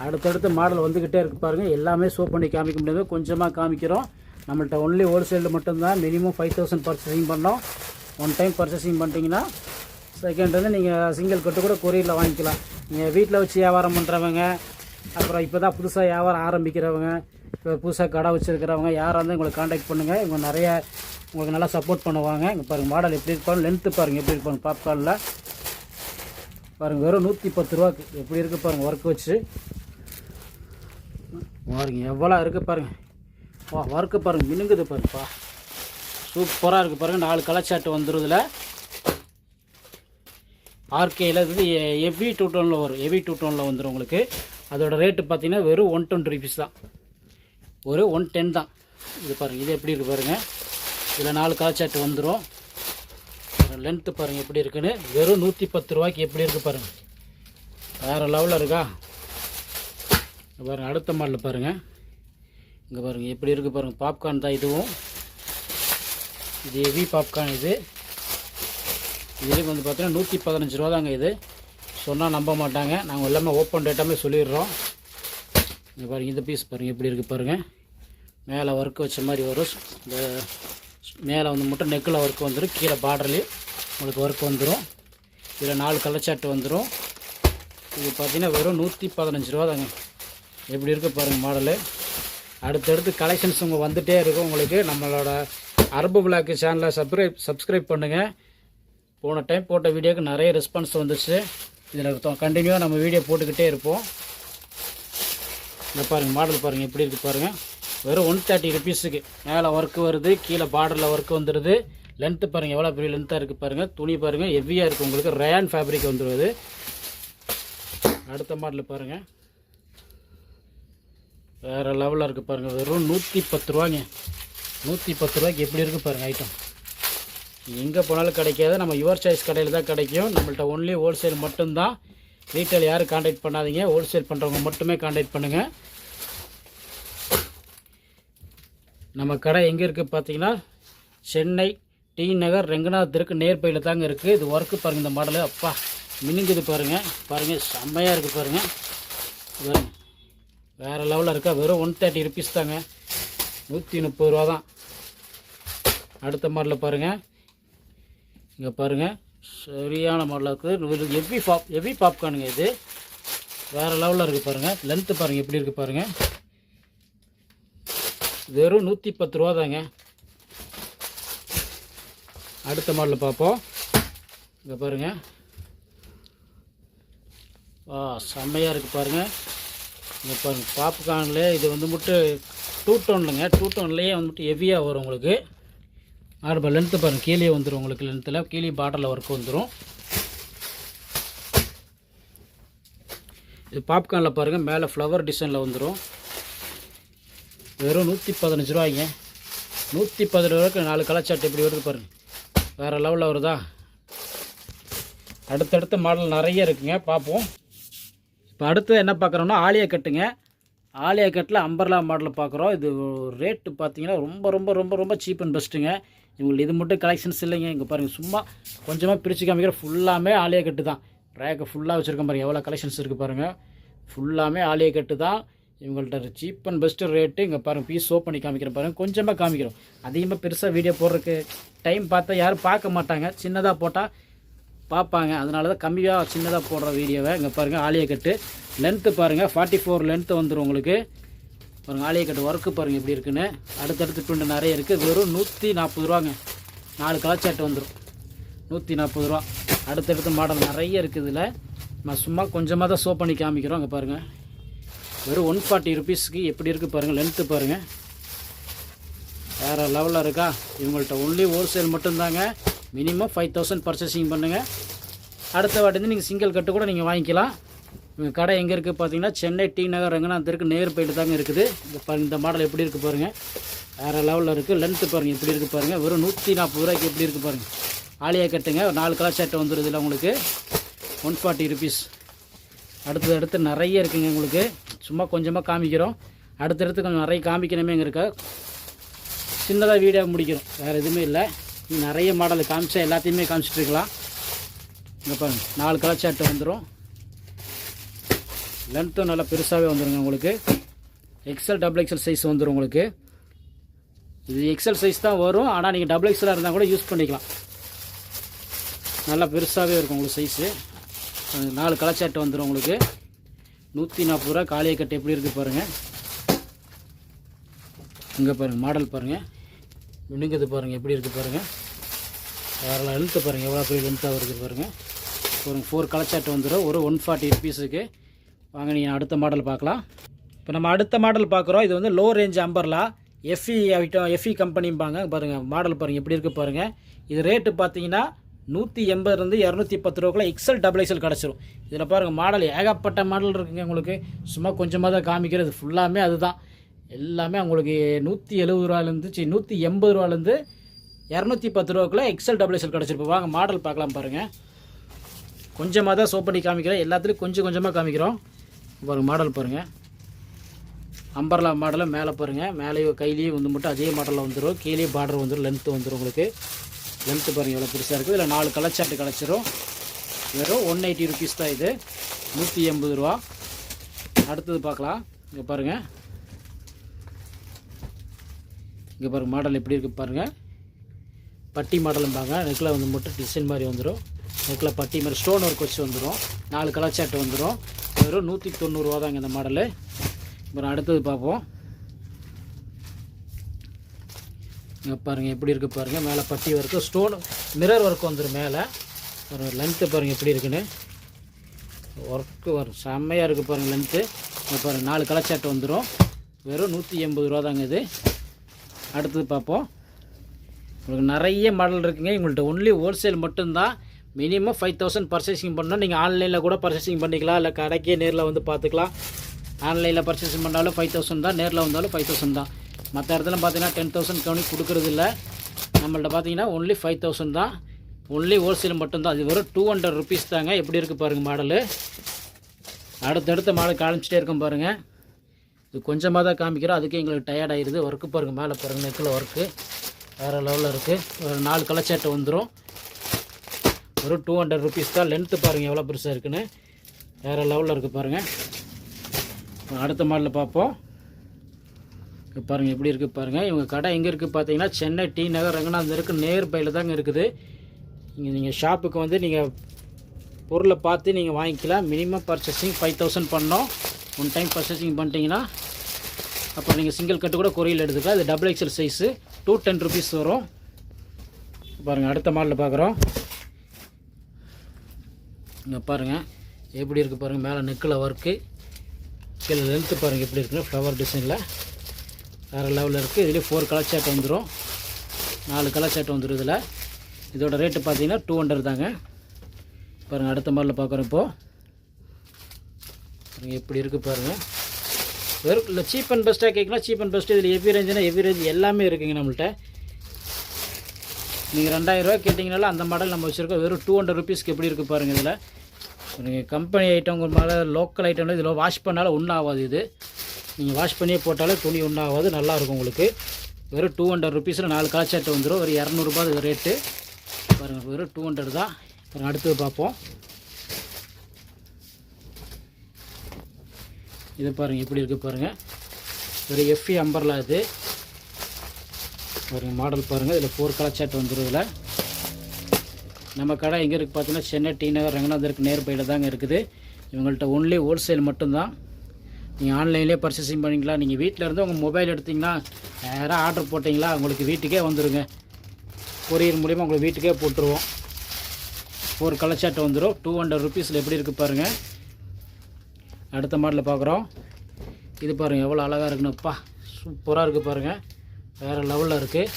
அடுத்தடுத்து மாடல் வந்துக்கிட்டே இருக்குது பாருங்கள். எல்லாமே ஷோ பண்ணி காமிக்க முடியாது, கொஞ்சமாக காமிக்கிறோம். நம்மள்ட்ட ஒன்லி ஹோல்சேலில் மட்டும்தான். மினிமம் 5000 பர்ச்சேசிங் பண்ணோம். ஒன் டைம் பர்ச்சேசிங் பண்ணிட்டீங்கன்னா செகண்ட் வந்து நீங்கள் சிங்கிள் கட்டு கூட கொரியரில் வாங்கிக்கலாம். நீங்கள் வீட்டில் வச்சு வியாபாரம் பண்ணுறவங்க, அப்புறம் இப்போ தான் புதுசாக வியாபாரம் ஆரம்பிக்கிறவங்க, இப்போ புதுசாக கடை வச்சுருக்கிறவங்க யாராக இருந்தால் உங்களுக்கு காண்டாக்ட் பண்ணுங்கள். இவங்க நிறைய உங்களுக்கு நல்லா சப்போர்ட் பண்ணுவாங்க. இங்கே பாருங்கள் மாடல் எப்படி இருப்பாங்க. லென்த்து பாருங்கள் எப்படி இருப்பாங்க. பாப்கார்னில் பாருங்கள் வெறும் 110 ரூபாய்க்கு எப்படி இருக்குது பாருங்கள். ஒர்க் வச்சு பாருங்கள் எவ்வளோ இருக்குது பாருங்கள். வா ஒர்க்கு பாருங்கள் மினுங்குது பாருங்கப்பா. சூப்பராக இருக்குது பாருங்கள். 4 களைச்சாட்டு வந்துடுதுல. ஆர்கேயில் இது ஹெவி 2 டோனில் வரும். ஹெவி 2 டோனில் வந்துடும் உங்களுக்கு. அதோட ரேட்டு பார்த்தீங்கன்னா வெறும் 120 ருபீஸ் தான். ஒரு 110 தான். இது பாருங்கள் இது எப்படி இருக்குது பாருங்கள். இதில் 4 களைச்சாட்டு வந்துடும். லென்த்து பாருங்கள் எப்படி இருக்குன்னு. வெறும் 110 ரூபாய்க்கு எப்படி இருக்குது பாருங்கள். வேறு லெவலில் இருக்கா பாருங்கள். அடுத்த மாடலில் பாருங்கள். இங்கே பாருங்கள் எப்படி இருக்குது பாருங்கள். பாப்கார்ன் தான் இதுவும். இது ஹெவி பாப்கார்ன். இதுலேயும் வந்து பார்த்தீங்கன்னா 115 ரூபா தாங்க. இது சொன்னால் நம்ப மாட்டாங்க. நாங்கள் எல்லாமே ஓப்பன் டேட்டாமே சொல்லிடுறோம். இங்கே பாருங்கள் இந்த பீஸ் பாருங்கள் எப்படி இருக்குது பாருங்கள். மேலே ஒர்க்கு வச்ச மாதிரி வரும். இந்த மேலே வந்து மட்டும் நெக்கில் ஒர்க் வந்துடும். கீழே பார்டர்லேயும் உங்களுக்கு ஒர்க் வந்துடும். இதில் 4 களைச்சாட்டு வந்துடும். இது பார்த்தீங்கன்னா வெறும் 115 ரூபா தாங்க. எப்படி இருக்குது பாருங்கள் மாடலு. அடுத்தடுத்து கலெக்ஷன்ஸ் உங்கள் வந்துகிட்டே இருக்கும் உங்களுக்கு. நம்மளோட அரபு விளாக்கு சேனலை சப்ஸ்கிரைப் பண்ணுங்கள். போன டைம் போட்ட வீடியோக்கு நிறைய ரெஸ்பான்ஸ் வந்துச்சு. இதில் கண்டினியூவாக நம்ம வீடியோ போட்டுக்கிட்டே இருப்போம். இந்த பாருங்கள் மாடல் பாருங்கள் எப்படி இருக்குது பாருங்கள். வெறும் 130 ருபீஸுக்கு மேலே ஒர்க்கு வருது, கீழே பார்டரில் ஒர்க்கு வந்துடுது. லென்த்து பாருங்கள் எவ்வளோ பெரிய லென்த்தாக இருக்குது பாருங்கள். துணி பாருங்கள் ஹெவியாக இருக்குது உங்களுக்கு. ரயான் ஃபேப்ரிக் வந்துடுது. அடுத்த மாடலில் பாருங்கள் வேறு லெவலில் இருக்குது பாருங்கள். வெறும் 110 ரூபாங்க. 110 ரூபாய்க்கு எப்படி இருக்குது பாருங்கள் ஐட்டம். எங்கே போனாலும் கிடைக்காது. நம்ம யுவர் சாய்ஸ் கடையில் தான் கிடைக்கும். நம்மள்ட்ட ஒன்லி ஹோல்சேல் மட்டும்தான். ரீட்டைல் யாரும் காண்டாக்ட் பண்ணாதீங்க. ஹோல்சேல் பண்ணுறவங்க மட்டுமே காண்டாக்ட் பண்ணுங்கள். நம்ம கடை எங்கே இருக்குது பார்த்தீங்கன்னா சென்னை டி நகர் ரெங்கநாத் தெருக்கு நேர்பையில் தாங்க இருக்குது. இது ஒர்க்கு பாருங்கள். இந்த மாடலு அப்பா மினுங்குது பாருங்கள். பாருங்கள் செம்மையாக இருக்குது பாருங்கள். வேறு லெவலில் இருக்கா. வெறும் 130 ருபீஸ் தாங்க. 130 ரூபா தான். அடுத்த மாடலில் பாருங்கள். இங்கே பாருங்கள் சரியான மாடலாக இருக்குது. ஹெவி பாப்கார்னுங்க. இது வேறு லெவலில் இருக்குது பாருங்கள். லென்த்து பாருங்கள் எப்படி இருக்குது பாருங்கள். வெறும் 110 ரூபா தாங்க. அடுத்த மாடலில் பார்ப்போம். இங்கே பாருங்கள் செம்மையாக இருக்குது பாருங்கள். இங்கே பாருங்கள் பாப்கார்னில் இது வந்து மட்டும் 2 டோன்லங்க. 2 டோன்லேயே வந்துட்டு ஹெவியாக வரும் உங்களுக்கு. ஆடுபா லென்த்து பாருங்கள் கீழே வந்துடும் உங்களுக்கு. லென்த்தில் கீழே பாட்டில் ஒர்க் வந்துடும். இது பாப்கார்னில் பாருங்கள் மேலே ஃப்ளவர் டிசைனில் வந்துடும். வெறும் 115 ரூபாய்ங்க. 110 ரூபாய்க்கு 4 களைச்சாட்டு எப்படி வருது பாருங்கள். வேறு லெவலில் வருதா. அடுத்தடுத்த மாடல் நிறைய இருக்குங்க. பார்ப்போம். இப்போ அடுத்து என்ன பார்க்குறோம்னா ஆலியா கட்டுங்க. ஆலியா கட்டில் அம்பர்லா மாடலில் பார்க்குறோம். இது ரேட்டு பார்த்தீங்கன்னா ரொம்ப ரொம்ப ரொம்ப ரொம்ப சீப் அண்ட் பெஸ்ட்டுங்க. இவங்களுக்கு இது மட்டும் கலெக்ஷன்ஸ் இல்லைங்க. இங்கே பாருங்கள் சும்மா கொஞ்சமாக பிரித்து காமிக்கிற ஃபுல்லாமே ஆலியா கட்டு தான். ரேக்கை ஃபுல்லாக வச்சுருக்கேன் பாருங்கள். எவ்வளோ கலெக்ஷன்ஸ் இருக்குது பாருங்கள். ஃபுல்லாமே ஆலியா கட்டு தான். இவங்கள்ட்ட சீப் அண்ட் பெஸ்ட்டு ரேட்டு. இங்கே பாருங்கள் பீஸ் ஷோ பண்ணி காமிக்கிறேன் பாருங்கள். கொஞ்சமாக காமிக்கிறோம், அதிகமாக பெருசாக வீடியோ போடுறதுக்கு டைம் பார்த்தா யாரும் பார்க்க மாட்டாங்க. சின்னதாக போட்டால் பார்ப்பாங்க, அதனால தான் கம்மியாக சின்னதாக போடுற வீடியோவை. இங்கே பாருங்கள் ஆலியா கட்டு லென்த்து பாருங்கள் 44 லென்த்து வந்துடும் உங்களுக்கு. பாருங்கள் ஆலியா கட்டு ஒர்க்கு பாருங்கள் எப்படி இருக்குன்னு. அடுத்தடுத்து பிரிண்ட் நிறைய இருக்குது. வெறும் 140 ரூபாங்க. 4 கலர் சார்ட் வந்துடும் 140 ரூபா. அடுத்தடுத்து மாடல் நிறைய இருக்குது. இதில் நான் சும்மா கொஞ்சமாக தான் ஷோ பண்ணி காமிக்கிறோம். அங்கே பாருங்கள் வெறும் 140 ருபீஸ்க்கு எப்படி இருக்குது பாருங்கள். லென்த்து பாருங்கள் வேறு லெவலில் இருக்கா. இவங்கள்ட்ட ஒன்லி ஹோல்சேல் மட்டும்தாங்க. மினிமம் 5000 பர்ச்சேசிங் பண்ணுங்கள். அடுத்த வாட்டி நீங்கள் சிங்கிள் கட்டு கூட நீங்கள் வாங்கிக்கலாம். உங்கள் கடை எங்கே இருக்குது பார்த்தீங்கன்னா சென்னை டி நகர் ரங்கநாதருக்கு நேர் போயிட்டு தாங்க இருக்குது. இந்த மாடல் எப்படி இருக்குது பாருங்கள், வேறு லெவலில் இருக்குது. லென்த்து பாருங்கள் எப்படி இருக்குது பாருங்கள். வெறும் 140 ரூபாய்க்கு எப்படி இருக்குது பாருங்கள். ஆலியா கட்டுங்க 4 கலர் ஷர்ட் வந்துடுது இல்லை உங்களுக்கு 140 ருபீஸ். அடுத்து நிறைய இருக்குங்க உங்களுக்கு. சும்மா கொஞ்சமாக காமிக்கிறோம், அடுத்தடுத்து கொஞ்சம் நிறைய காமிக்கணுமே இருக்கா. சின்னதாக வீடியோ முடிக்கிறோம், வேறு எதுவுமே இல்லை. நிறைய மாடல் காமிச்சா எல்லாத்தையுமே காமிச்சிட்ருக்கலாம். இங்கே பாருங்கள் 4 கலர் ஷர்ட் வந்துடும். லென்த்தும் நல்லா பெருசாகவே வந்துடுங்க உங்களுக்கு. XL XXL சைஸ் வந்துடும் உங்களுக்கு. இது XL சைஸ் தான் வரும், ஆனால் நீங்கள் XXL இருந்தால் கூட யூஸ் பண்ணிக்கலாம். நல்லா பெருசாகவே இருக்கும் உங்களுக்கு சைஸு. 4 கலர் ஷர்ட் வந்துடும் உங்களுக்கு. 140 ரூபா. காலியை கட்டு எப்படி இருக்குது பாருங்கள். இங்கே பாருங்கள் மாடல் பாருங்கள், விணுங்குது பாருங்கள் எப்படி இருக்குது பாருங்கள். வேறு லென்த்து பாருங்கள் எவ்வளோ பெரிய லென்த்தாக இருக்குது பாருங்கள். ஒரு 4 கலர் ஷர்ட் வந்துடும் ஒரு 140 ருபீஸுக்கு. வாங்க நீங்கள் அடுத்த மாடல் பார்க்கலாம். இப்போ நம்ம அடுத்த மாடல் பார்க்குறோம். இது வந்து low range umbrella FE item, FE கம்பெனிம்பாங்க. பாருங்கள் மாடல் பாருங்கள் எப்படி இருக்குது பாருங்கள். இது ரேட்டு பார்த்தீங்கன்னா 180 210 ரூபாய்க்குள்ள XL XXL கிடச்சிரும். இதில் பாருங்கள் மாடல் ஏகப்பட்ட மாடல் இருக்குங்க உங்களுக்கு. சும்மா கொஞ்சமாக தான் காமிக்கிறது, ஃபுல்லாமே அதுதான். எல்லாமே உங்களுக்கு 170 ரூபாலேருந்து 180 ரூபாலேருந்து 210 ரூபாய்க்குள்ள XL XXL கிடச்சிருப்போம். வாங்க மாடல் பார்க்கலாம் பாருங்கள். கொஞ்சமாக தான் ஷோ பண்ணி காமிக்கிறேன், எல்லாத்துலேயும் கொஞ்சம் கொஞ்சமாக காமிக்கிறோம். பாருங்கள் மாடல் பாருங்கள். அம்பர்லா மாடலில் மேலே பாருங்கள், மேலேயோ கையிலேயும் வந்து மட்டும் அதே மாடலில் வந்துடும். கீழே பார்டர் வந்துடும், லென்த்து வந்துடும் உங்களுக்கு. லென்த்து பாருங்கள் எவ்வளோ பெருசாக இருக்குது. இதில் 4 கலர் சார்ட்டு கிடச்சிரும். வெறும் 180 ருபீஸ் தான் இது, 180 ரூபா. அடுத்தது பார்க்கலாம். இங்கே பாருங்கள், இங்கே பாருங்கள் மாடல் எப்படி இருக்குது பாருங்கள். பட்டி மாடலும்பாங்க. நெக்கில் வந்து மட்டும் டிசைன் மாதிரி வந்துடும். நெக்கில் பட்டி மாதிரி ஸ்டோன் ஒர்க் வச்சு வந்துடும். 4 கலர் சார்ட்டு வந்துடும். வெறும் 190 ரூபா தாங்க இந்த மாடலு. அப்புறம் அடுத்தது பார்ப்போம். இங்கே பாருங்கள் எப்படி இருக்குது பாருங்கள். மேலே பட்டி ஒர்க்கு ஸ்டோன் மிரர் ஒர்க் வந்துடும் மேலே. ஒரு லென்த்து பாருங்கள் எப்படி இருக்குன்னு. ஒர்க்கு வரும் செம்மையாக இருக்குது பாருங்கள் லென்த்து. இங்கே பாருங்கள் 4 கலர் சார்ட் வந்துடும். வெறும் 180 ரூபா தாங்க இது. அடுத்தது பார்ப்போம். உங்களுக்கு நிறைய மாடல் இருக்குங்க. உங்கள்கிட்ட ஒன்லி ஹோல்சேல் மட்டும்தான். மினிமம் 5000 பர்ச்சேசிங் பண்ணால் நீங்கள் ஆன்லைனில் கூட பர்ச்சேசிங் பண்ணிக்கலாம், இல்லை கடைக்கே நேரில் வந்து பார்த்துக்கலாம். ஆன்லைனில் பர்ச்சேசிங் பண்ணாலும் 5000 தான், நேரில் வந்தாலும் 5000 தான். மற்ற இடத்துல பார்த்தீங்கன்னா 10,000 கவனி கொடுக்குறது இல்லை. நம்மள்ட்ட பார்த்தீங்கன்னா ஒன்லி 5000 தான். ஒன்லி ஹோல்சேல் மட்டும்தான். அது வெறும் 200 ருபீஸ் தாங்க. எப்படி இருக்குது பாருங்கள் மாடலு. அடுத்தடுத்த மாடல் காமிச்சிட்டே இருக்கும் பாருங்கள். இது கொஞ்சமாக தான் காமிக்கிறோம், அதுக்கே எங்களுக்கு டயர்ட் ஆகிடுது. ஒர்க்கு பாருங்கள் மேலே பாருங்கள், நெக்கில் ஒர்க்கு வேறு லெவலில் இருக்குது. ஒரு 4 கலர் சார்ட்டு வந்துடும். ஒரு 200 ருபீஸ் தான். லென்த்து பாருங்கள் எவ்வளோ பெருசாக இருக்குன்னு, வேறு லெவலில் இருக்குது பாருங்கள். அடுத்த மாடலில் பார்ப்போம். பாருங்கள் எப்படி இருக்குது பாருங்கள். இவங்க கடை எங்கே இருக்குது பார்த்தீங்கன்னா சென்னை டி நகர் ரங்கநாதருக்கு நேர் பையில் தாங்க இருக்குது. இங்கே நீங்கள் ஷாப்புக்கு வந்து நீங்கள் பொருளை பார்த்து நீங்கள் வாங்கிக்கலாம். மினிமம் பர்ச்சேசிங் 5000 பண்ணோம். ஒன் டைம் பர்ச்சேசிங் பண்ணிட்டீங்கன்னா அப்புறம் நீங்கள் சிங்கிள் கட்டு கூட கொரியல் எடுத்துக்கலாம். இது XXL சைஸு 210 ருபீஸ் வரும். பாருங்கள் அடுத்த மாடலில் பார்க்குறோம். இங்கே பாருங்கள் எப்படி இருக்குது பாருங்கள். மேலே நெக்கில் ஒர்க்கு, கீழே லென்த்து பாருங்கள் எப்படி இருக்குன்னு ஃப்ளவர் டிசைனில் வேறு லெவலில் இருக்குது. இதுலேயே 4 கலர் சார்ட் வந்துடும். 4 கலர் சார்ட் வந்துடும் இதில். இதோட ரேட்டு பார்த்தீங்கன்னா 200 தாங்க. பாருங்கள் அடுத்த மாடலில் பார்க்குறோம். இப்போது பாருங்கள் எப்படி இருக்குது பாருங்கள். வெறும் இல்லை சீப் அண்ட் பெஸ்ட்டாக கேட்கலாம். சீப் அண்ட் பெஸ்ட்டு இதில் எவ்வி ரேஞ்சுனா எவ்வி ரேஞ்ச் எல்லாமே இருக்குங்க நம்மள்ட்ட. நீங்கள் 2000 ரூபா கேட்டிங்கனால அந்த மாடல் நம்ம வச்சுருக்கோம். வெறும் 200 ருபீஸ்க்கு எப்படி இருக்குது பாருங்கள். இதில் நீங்கள் கம்பெனி ஐட்டம் மேலே லோக்கல் ஐட்டம்ல இதில் வாஷ் பண்ணாலும் ஒன்றும் ஆகாது. இது நீங்கள் வாஷ் பண்ணியே போட்டாலே துணி ஒன்றும் ஆகாது, நல்லாயிருக்கும் உங்களுக்கு. வெறும் 200 ருபீஸில் 4 கலர் சார்ட் வந்துடும். ஒரு 200 ரூபா இது ரேட்டு பாருங்கள். வெறும் 200 தான். அப்புறம் அடுத்தது பார்ப்போம். இது பாருங்கள் எப்படி இருக்குது பாருங்கள். ஒரு எஃப்இ அம்பர்லா இது பாருங்கள். மாடல் பாருங்கள். இதில் 4 கலர் சார்ட் வந்துடும். இதில் நம்ம கடை எங்கே இருக்குது பார்த்தீங்கன்னா சென்னை டி நகர் ரங்கநாதருக்கு நேர்பையில் தாங்க இருக்குது. இவங்கள்ட்ட ஒன்லி ஹோல்சேல் மட்டும்தான். நீங்கள் ஆன்லைன்லேயே பர்ச்சேசிங் பண்ணிக்கலாம். நீங்கள் வீட்டில் இருந்து உங்கள் மொபைல் எடுத்திங்கன்னா நேராக ஆர்டர் போட்டிங்களா உங்களுக்கு வீட்டுக்கே வந்துடுங்க. கொரியர் மூலிமா உங்களுக்கு வீட்டுக்கே போட்டுருவோம். 4 கலர் சார்ட் வந்துடும். 200 ருபீஸில் எப்படி இருக்குது பாருங்கள். அடுத்த மாடலில் பார்க்குறோம். இது பாருங்கள் எவ்வளோ அழகாக இருக்குன்னுப்பா. சூப்பராக இருக்குது பாருங்கள். வேறு லெவலில் இருக்குது.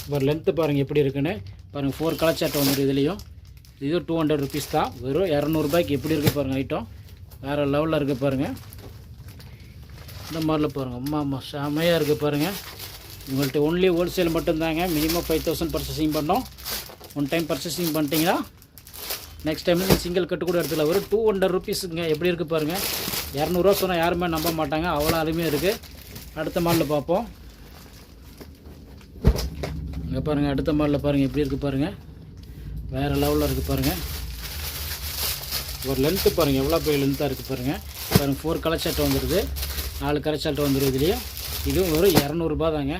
இப்போ லென்த்து பாருங்கள் எப்படி இருக்குன்னு பாருங்கள். 4 கலர் சார்ட் வந்துடும். இதுலேயும் இது 200 ருபீஸ் தான். வெறும் 200 ரூபாய்க்கு எப்படி இருக்குது பாருங்கள். ஐட்டம் வேறு லெவலில் இருக்குது பாருங்கள். இந்த மாடலில் பாருங்கள். அம்மா செமையாக இருக்குது பாருங்கள். உங்கள்கிட்ட ஒன்லி ஹோல்சேல் மட்டும்தாங்க. மினிமம் 5000 பர்ச்சேசிங் பண்ணோம். ஒன் டைம் பர்ச்சேசிங் பண்ணிட்டீங்கன்னா நெக்ஸ்ட் டைம் நீங்கள் சிங்கிள் கட்டு கூட எடுத்துக்கலாம். வெறும் 200 ருபீஸுங்க எப்படி இருக்குது பாருங்கள். 200 சொன்னால் யாருமே நம்ப மாட்டாங்க. அவ்வளோ அருமையாக இருக்குது. அடுத்த மாடலில் பார்ப்போம். இங்கே பாருங்கள். அடுத்த மாடலில் பாருங்கள் எப்படி இருக்குது பாருங்கள். வேறு லெவலில் இருக்குது பாருங்கள். ஒரு லென்த்து பாருங்கள் எவ்வளோ பெரிய லென்த்தாக இருக்குது பாருங்கள். பாருங்கள் 4 கலர் சார்ட் வந்துடுது. 4 கலர் சார்ட் வந்துடும். இதுலேயும் இதுவும் வெறும் 200 தாங்க.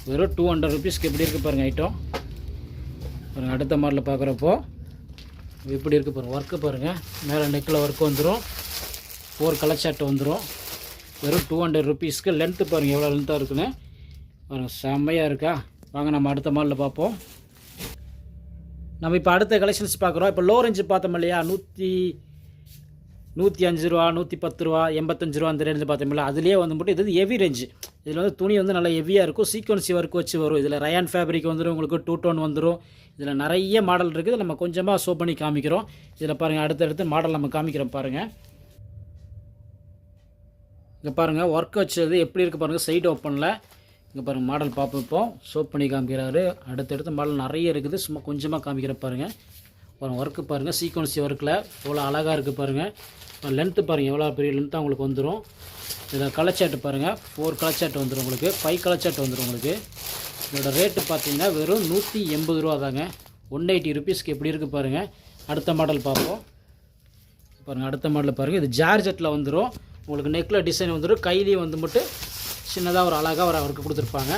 வெறும் 200 ருபீஸ்க்கு எப்படி இருக்குது பாருங்கள் ஐட்டம் பாருங்கள். அடுத்த மாடலில் பார்க்குறப்போ எப்படி இருக்குது பாருங்கள். ஒர்க்கு பாருங்கள். மேலே நெக்கில் ஒர்க்கு வந்துடும். 4 கலர் சார்ட் வந்துடும். வெறும் 200 ருபீஸ்க்கு. லென்த்து பாருங்கள் எவ்வளோ லென்த்தாக இருக்குன்னு பாருங்கள். செம்மையாக இருக்கா. வாங்க நம்ம அடுத்த மாடலில் பார்ப்போம். நம்ம இப்போ அடுத்த கலெக்ஷன்ஸ் பார்க்குறோம். இப்போ லோ ரேஞ்சு பார்த்தோம் இல்லையா. 105 ரூபா, 110 ரூபா, 85 ரூபா அந்த ரேஞ்சு பார்த்தோம் இல்லையா. அதுலேயே வந்து மட்டும் இது ஹெவி ரேஞ்சு. இதில் வந்து துணி வந்து நல்லா ஹெவியாக இருக்கும். சீக்வன்சி ஒர்க் வச்சு வரும். இதில் ரயான் ஃபேப்ரிக் வந்துடும். உங்களுக்கு 2 டோன் வந்துடும். இதில் நிறைய மாடல் இருக்குது. நம்ம கொஞ்சமாக ஷோ பண்ணி காமிக்கிறோம். இதில் பாருங்கள் அடுத்தடுத்து மாடல் நம்ம காமிக்கிறோம் பாருங்கள். இங்கே பாருங்கள் ஒர்க் வச்சது எப்படி இருக்குது பாருங்கள். சைடு ஓப்பனில் இங்கே பாருங்கள் மாடல் பார்ப்போம். இப்போ ஷோ பண்ணி காமிக்கிறாரு. அடுத்தடுத்து மாடல் நிறைய இருக்குது. சும்மா கொஞ்சமாக காமிக்கிற பாருங்கள். பாருங்கள் ஒர்க்கு பாருங்கள். சீக்வன்சி ஒர்க்கில் எவ்வளோ அழகாக இருக்குது பாருங்கள். லென்த்து பாருங்கள் எவ்வளோ பெரிய லென்த்தாக உங்களுக்கு வந்துடும். இதில் கலர் சார்ட்டு பாருங்கள். 4 கலர் சார்ட் வந்துடும் உங்களுக்கு. 5 கலர் சார்ட் வந்துடும் உங்களுக்கு. இதோட ரேட்டு பார்த்தீங்கன்னா வெறும் 180 ரூபா தாங்க. 180 ருபீஸ்க்கு எப்படி இருக்குது பாருங்கள். அடுத்த மாடல் பார்ப்போம். பாருங்கள் அடுத்த மாடலில் பாருங்கள். இது ஜார்ஜெட்டில் வந்துடும் உங்களுக்கு. நெக்கில் டிசைன் வந்துடும். கையிலேயே வந்து மட்டும் சின்னதாக ஒரு அழகாக ஒரு அவருக்கு கொடுத்துருப்பாங்க.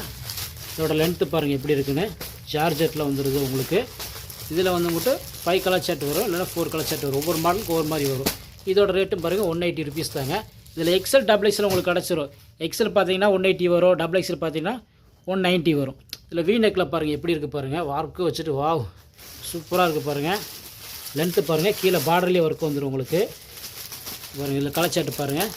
இதோட லென்த்து பாருங்கள் எப்படி இருக்குன்னு. ஜார்ஜெட்டில் வந்துடுது உங்களுக்கு. இதில் வந்து மட்டும் 5 கலர் சார்ட் வரும். இல்லைனா 4 கலர் சார்ட் வரும். ஒவ்வொரு மாடலுக்கு ஒவ்வொரு மாதிரி வரும். இதோட ரேட்டும் பாருங்கள் 180 ருபீஸ் தாங்க. இதில் எக்ஸல் டபுள் எக்ஸல் உங்களுக்கு கிடச்சிரும். எக்ஸல் பார்த்தீங்கன்னா 180 வரும். டபுள் எக்ஸல் பார்த்தீங்கன்னா 190 வரும். இதில் வீ நெக்கில் பாருங்கள் எப்படி இருக்குது பாருங்கள். ஒர்க்கு வச்சுட்டு வாவ் சூப்பராக இருக்குது பாருங்கள். லென்த்து பாருங்கள். கீழே பார்டர்லேயே ஒர்க் வந்துடும் உங்களுக்கு பாருங்கள். இதில் கலர் சார்ட் பாருங்கள்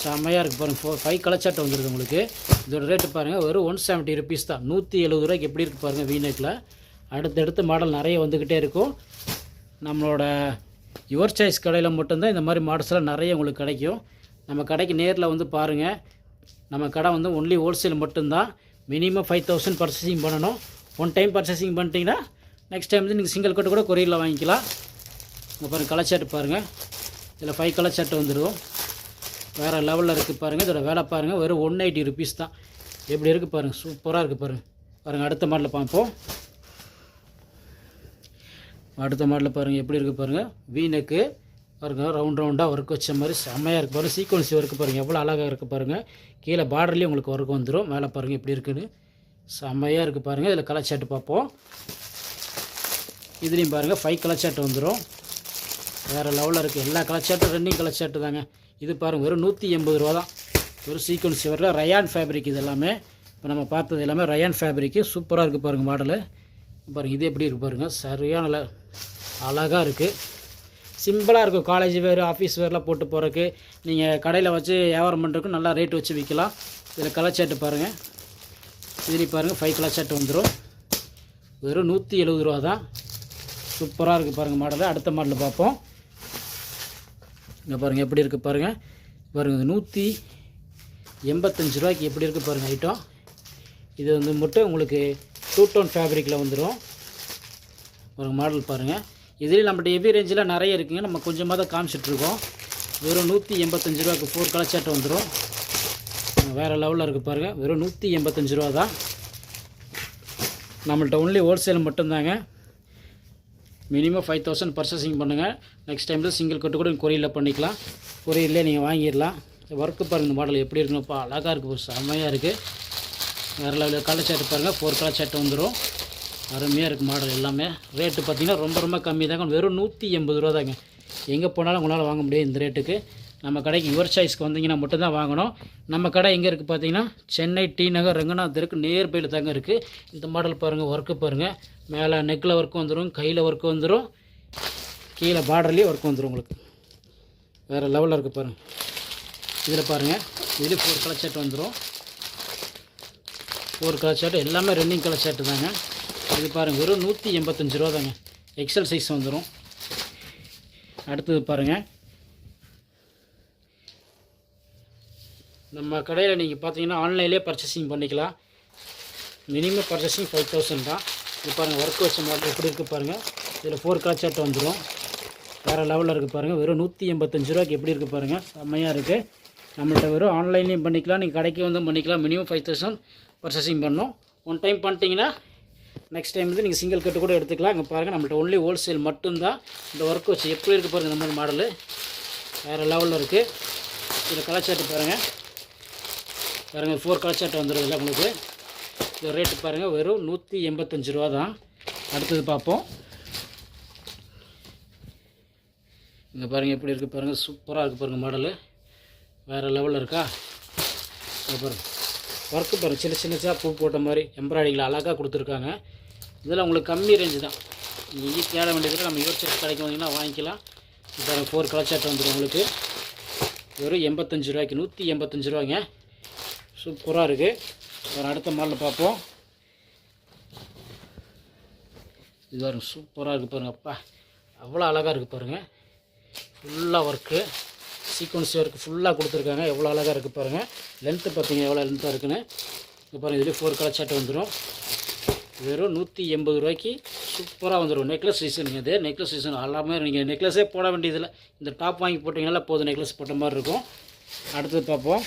செம்மையாக இருக்குது பாருங்கள். 5 கலர் சார்ட் வந்துடுது உங்களுக்கு. இதோட ரேட்டு பாருங்கள் வெறும் 170 ருபீஸ் தான். 170 ரூபாய்க்கு எப்படி இருக்குது பாருங்கள் வீ நெக்கில். அடுத்தடுத்து மாடல் நிறைய வந்துக்கிட்டே இருக்கும். நம்மளோட யுவர் சாய்ஸ் கடையில் மட்டும்தான் இந்த மாதிரி மாடல்ஸ்லாம் நிறைய உங்களுக்கு கிடைக்கும். நம்ம கடைக்கு நேரில் வந்து பாருங்கள். நம்ம கடை வந்து ஒன்லி ஹோல்சேல் மட்டும்தான். மினிமம் 5000 பர்ச்சேசிங் பண்ணணும். ஒன் டைம் பர்ச்சேசிங் பண்ணிட்டீங்கன்னா நெக்ஸ்ட் டைம் வந்து நீங்கள் சிங்கிள் கட்டு கூட கொரியரில் வாங்கிக்கலாம். இங்கே பாருங்கள் கலர் சார்ட் பாருங்கள். இதில் 5 கலர் சார்ட் வந்துடும். வேறு லெவலில் இருக்குது பாருங்கள். இதோட வேலை பாருங்கள் வெறும் 180 ருபீஸ் தான். எப்படி இருக்குது பாருங்கள். சூப்பராக இருக்குது பாருங்கள். பாருங்கள் அடுத்த மாடலில் பார்ப்போம். அடுத்த மாடலில் பாருங்கள் எப்படி இருக்குது பாருங்கள். வீ நெக்கு பாருங்கள். ரவுண்டாக ஒர்க் வச்ச மாதிரி செம்மையாக இருக்குது பாருங்கள். சீக்வன்சி ஒர்க்கு பாருங்கள் எவ்வளோ அழகாக இருக்குது பாருங்கள். கீழே பார்டர்லேயும் உங்களுக்கு ஒர்க் வந்துடும். மேலே பாருங்கள் எப்படி இருக்குன்னு செம்மையாக இருக்குது பாருங்கள். இதில் கலர் சார்ட் பார்ப்போம். இதுலேயும் பாருங்கள் 5 கலர் சார்ட் வந்துடும். வேறு லெவலில் இருக்குது. எல்லா கலர் சார்ட்டும் ரன்னிங் கலர் சார்ட்டு தாங்க. இது பாருங்கள் வெறும் 180 ரூபா தான். ஒரு சீக்வன்சி வரல ரயான் ஃபேப்ரிக். இது எல்லாமே இப்போ நம்ம பார்த்தது எல்லாமே ரயான் ஃபேப்ரிக்கு. சூப்பராக இருக்குது பாருங்கள் மாடலு பாருங்கள். இது எப்படி இருக்குது பாருங்கள். சரியான அழகாக இருக்குது. சிம்பிளாக இருக்கும். காலேஜ் வேறு ஆஃபீஸ் வேர்லாம் போட்டு போகிறதுக்கு நீங்கள் கடையில் வச்சு வியாபாரம் பண்ணுறதுக்கு நல்லா ரேட் வச்சு விற்கலாம். இதில் கலர் சார்ட்டு பாருங்கள். இதுலேயும் பாருங்கள் 5 கலர் சார்ட் வந்துடும். வெறும் 170 ரூபா தான். சூப்பராக இருக்குது பாருங்கள் மாடலு. அடுத்த மாடலில் பார்ப்போம். இங்கே பாருங்கள் எப்படி இருக்குது பாருங்கள். பாருங்கள் 185 ரூபாய்க்கு எப்படி இருக்குது பாருங்கள் ஐட்டம். இது வந்து மட்டும் உங்களுக்கு 2 டோன் ஃபேப்ரிக்கில் வந்துடும். ஒரு மாடல் பாருங்கள். இதுலேயும் நம்மகிட்ட ஹெவி ரேஞ்சில் நிறைய இருக்குங்க. நம்ம கொஞ்சமாக தான் காமிச்சிட்ருக்கோம். வெறும் 185 ரூபாய்க்கு 4 கலர் சார்ட் வந்துடும். வேறு லெவலில் இருக்குது பாருங்கள். வெறும் 185 ரூபா தான். நம்மள்ட்ட ஒன்லி ஹோல்சேல் மட்டும்தாங்க. மினிமம் 5000 பர்ச்சேசிங் பண்ணுங்கள். நெக்ஸ்ட் டைமில் சிங்கிள் கட்டு கூட கொரியரில் பண்ணிக்கலாம். கொரியர்லேயே நீங்கள் வாங்கிடலாம். ஒர்க்கு பாருங்கள், இந்த மாடல் எப்படி இருக்குங்கப்பா, அழகாக இருக்குது, செம்மையாக இருக்குது. வேறு லெவலில் கலர் ஷர்ட் பாருங்கள், 4 கலர் ஷர்ட் வந்துடும். அருமையாக இருக்குது மாடல் எல்லாமே. ரேட்டு பார்த்திங்கன்னா ரொம்ப கம்மி தாங்க, வெறும் 180 ரூபா தாங்க. எங்கே போனாலும் உங்களால் வாங்க முடியாது இந்த ரேட்டுக்கு. நம்ம கடைக்கு யுவர் சாய்ஸ்க்கு வந்தீங்கன்னா மட்டும்தான் வாங்கணும். நம்ம கடை எங்கே இருக்குது பார்த்தீங்கன்னா சென்னை டி நகர் ரெங்கநாத் தெருக்கு நியர்பையில் தாங்க இருக்குது. இந்த மாடல் பாருங்கள், ஒர்க்கு பாருங்கள், மேலே நெக்கில் ஒர்க்கு வந்துடும், கையில் ஒர்க்கு வந்துடும், கீழே பார்டர்லேயே ஒர்க்கு வந்துடும் உங்களுக்கு. வேறு லெவலில் இருக்குது பாருங்கள். இதில் பாருங்கள், இதில் 4 கலர் ஷர்ட் வந்துடும். 4 கலர் ஷர்ட் எல்லாமே ரன்னிங் கலர் ஷர்ட்டு தாங்க. இது பாருங்கள், வெறும் 185 ரூபா தாங்க. எக்ஸல் சைஸ் வந்துடும். அடுத்தது பாருங்கள், நம்ம கடையில் நீங்கள் பார்த்தீங்கன்னா ஆன்லைன்லேயே பர்ச்சேசிங் பண்ணிக்கலாம். மினிமம் பர்ச்சேசிங் 5000 தான். இது பாருங்கள், ஒர்க் வச்ச மாடல் எப்படி இருக்குது பாருங்கள். இதில் 4 கலர் ஷர்ட் வந்துடும். வேறு லெவலில் இருக்குது பாருங்கள். வெறும் 185 ரூபாய்க்கு எப்படி இருக்குது பாருங்கள், செம்மையாக இருக்குது. நம்மள்கிட்ட வெறும் ஆன்லைன்லேயும் பண்ணிக்கலாம், நீங்கள் கடைக்கு வந்து பண்ணிக்கலாம். மினிமம் 5000 பர்ச்சேசிங் பண்ணணும். ஒன் டைம் பண்ணிட்டீங்கன்னா நெக்ஸ்ட் டைம் வந்து நீங்கள் சிங்கிள் கட்டு கூட எடுத்துக்கலாம். இங்கே பாருங்கள், நம்மள்ட்ட ஒன்லி ஹோல்சேல் மட்டும்தான். இந்த ஒர்க் வச்சு எப்படி இருக்குது பாருங்கள், இந்த மாதிரி மாடலு வேறு லெவலில் இருக்குது. இதில் கலர் ஷர்ட்டு பாருங்கள், 4 கலர் ஷர்ட் வந்துடுதில்ல உங்களுக்கு. இது ரேட்டு பாருங்கள், வெறும் 185 ரூபா தான். அடுத்தது பார்ப்போம். இங்கே பாருங்கள் எப்படி இருக்குது பாருங்கள், சூப்பராக இருக்குது பாருங்கள் மாடலு. வேறு லெவலில் இருக்கா. இங்கே பாருங்கள், ஒர்க்கு பாருங்கள், சின்ன பூ போட்ட மாதிரி எம்ப்ராய்டிங்கில் அழகாக கொடுத்துருக்காங்க. இதில் உங்களுக்கு கம்மி ரேஞ்சு தான். நீங்கள் தேட வேண்டியதில் நம்ம யுவர் சாய்ஸ் கடைக்கு வந்தீங்கன்னா வாங்கிக்கலாம். இப்போ 4 கலர் ஷர்ட் வந்துடும் உங்களுக்கு. வெறும் 85 ரூபாய்க்கு, 185 ரூபாய்ங்க. சூப்பராக இருக்குது. ஒரு அடுத்த மாடலில் பார்ப்போம். இது பாருங்கள், சூப்பராக இருக்குது பாருங்கள். அப்பா அவ்வளோ அழகாக இருக்குது பாருங்கள். ஃபுல்லாக ஒர்க்கு, சீக்வன்ஸ் ஒர்க்கு ஃபுல்லாக கொடுத்துருக்காங்க. எவ்வளோ அழகாக இருக்குது பாருங்கள். லென்த்து பார்த்தீங்க எவ்வளோ லென்த்தாக இருக்குன்னு. இப்போ பாருங்கள், இதுலேயே 4 கலர் ஷர்ட் வந்துடும். வெறும் 180 ரூபாய்க்கு சூப்பராக வந்துடும். நெக்லஸ் சீசனுங்க இது. நெக்லஸ் சீசன் எல்லாமே நீங்கள் நெக்லஸே போட வேண்டியதில்லை. இந்த டாப் வாங்கி போட்டிங்கனால போதும், நெக்லஸ் போட்ட மாதிரி இருக்கும். அடுத்தது பார்ப்போம்.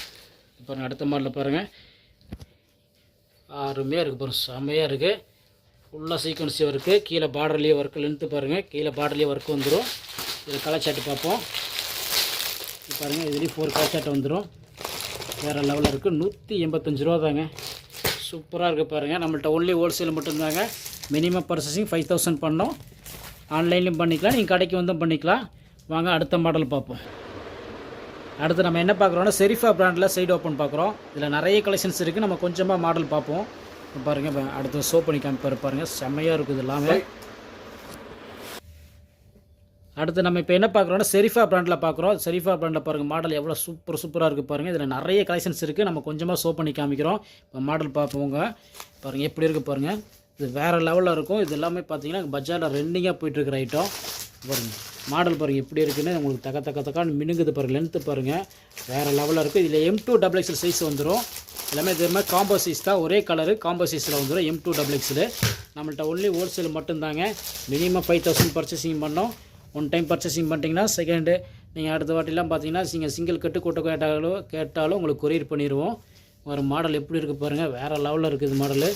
பாருங்கள், அடுத்த மாடலில் பாருங்கள், அருமையாக இருக்குது பாருங்கள், செம்மையாக இருக்குது. ஃபுல்லாக சீக்வன்ஸி ஒர்க்கு, கீழே பார்டர்லேயே ஒர்க்கு, லென்த்து பாருங்கள், கீழே பார்டர்லேயே ஒர்க் வந்துடும். இதில் கலர் ஷர்ட் பார்ப்போம். பாருங்கள், இதுலேயும் 4 கலர் ஷர்ட் வந்துடும். வேறு லெவலில் இருக்குது. 185 ரூபா தாங்க. சூப்பராக இருக்குது பாருங்கள். நம்மள்ட்ட ஒன்லி ஹோல்சேல் மட்டும்தாங்க. மினிமம் பர்ச்சேசிங் 5000 பண்ணோம். ஆன்லைன்லேயும் பண்ணிக்கலாம், நீங்கள் கடைக்கு வந்தும் பண்ணிக்கலாம். வாங்க அடுத்த மாடல் பார்ப்போம். அடுத்து நம்ம என்ன பார்க்குறோன்னா செரிஃபா பிராண்டில் சைடு ஓப்பன் பார்க்குறோம். இதில் நிறைய கலெக்ஷன்ஸ் இருக்குது. நம்ம கொஞ்சமாக மாடல் பார்ப்போம். பாருங்கள், அடுத்து ஷோ பண்ணி காமிப்பார் பாருங்கள், செம்மையாக இருக்குது எல்லாமே. அடுத்து நம்ம இப்போ என்ன பார்க்குறோன்னா செரிஃபா பிராண்டில் பார்க்குறோம். செரிஃபா பிராண்டில் பாருங்கள், மாடல் எவ்வளோ சூப்பராக இருக்குது பாருங்கள். இதில் நிறைய கலெக்ஷன்ஸ் இருக்குது. நம்ம கொஞ்சமாக ஷோ பண்ணி காமிக்கிறோம். இப்போ மாடல் பார்ப்போங்க. பாருங்கள் எப்படி இருக்குது பாருங்கள். இது வேறு லெவலில் இருக்கும். இது எல்லாமே பார்த்தீங்கன்னா பஜாரில் ரெண்டிங்காக போயிட்டுருக்கிற ஐட்டம். பாருங்கள் மாடல் பாருங்கள் எப்படி இருக்குன்னு உங்களுக்கு தக்கான்னு மினுங்குது பாருங்கள். லென்த்து பாருங்கள் வேறு லெவலில் இருக்குது. இதில் M2XXL சைஸ் வந்துடும். எல்லாமே இது மாதிரி காம்போ சைஸ் தான், ஒரே கலரு காம்போ சைஸில் வந்துடும். M2XXL நம்மள்ட்ட ஒன்லி ஹோல்சேல் மட்டும்தாங்க. மினிமம் 5000 பர்ச்சேசிங் பண்ணோம். ஒன் டைம் பர்ச்சேசிங் பண்ணிட்டீங்கன்னா செகண்டு நீங்கள் அடுத்த வாட்டிலாம் பார்த்தீங்கன்னா நீங்கள் சிங்கிள் கட்டு கூட்ட கேட்டாலும் உங்களுக்கு கொரியர் பண்ணிடுவோம். ஒரு மாடல் எப்படி இருக்குது பாருங்கள், வேறு லெவலில் இருக்குது மாடலு.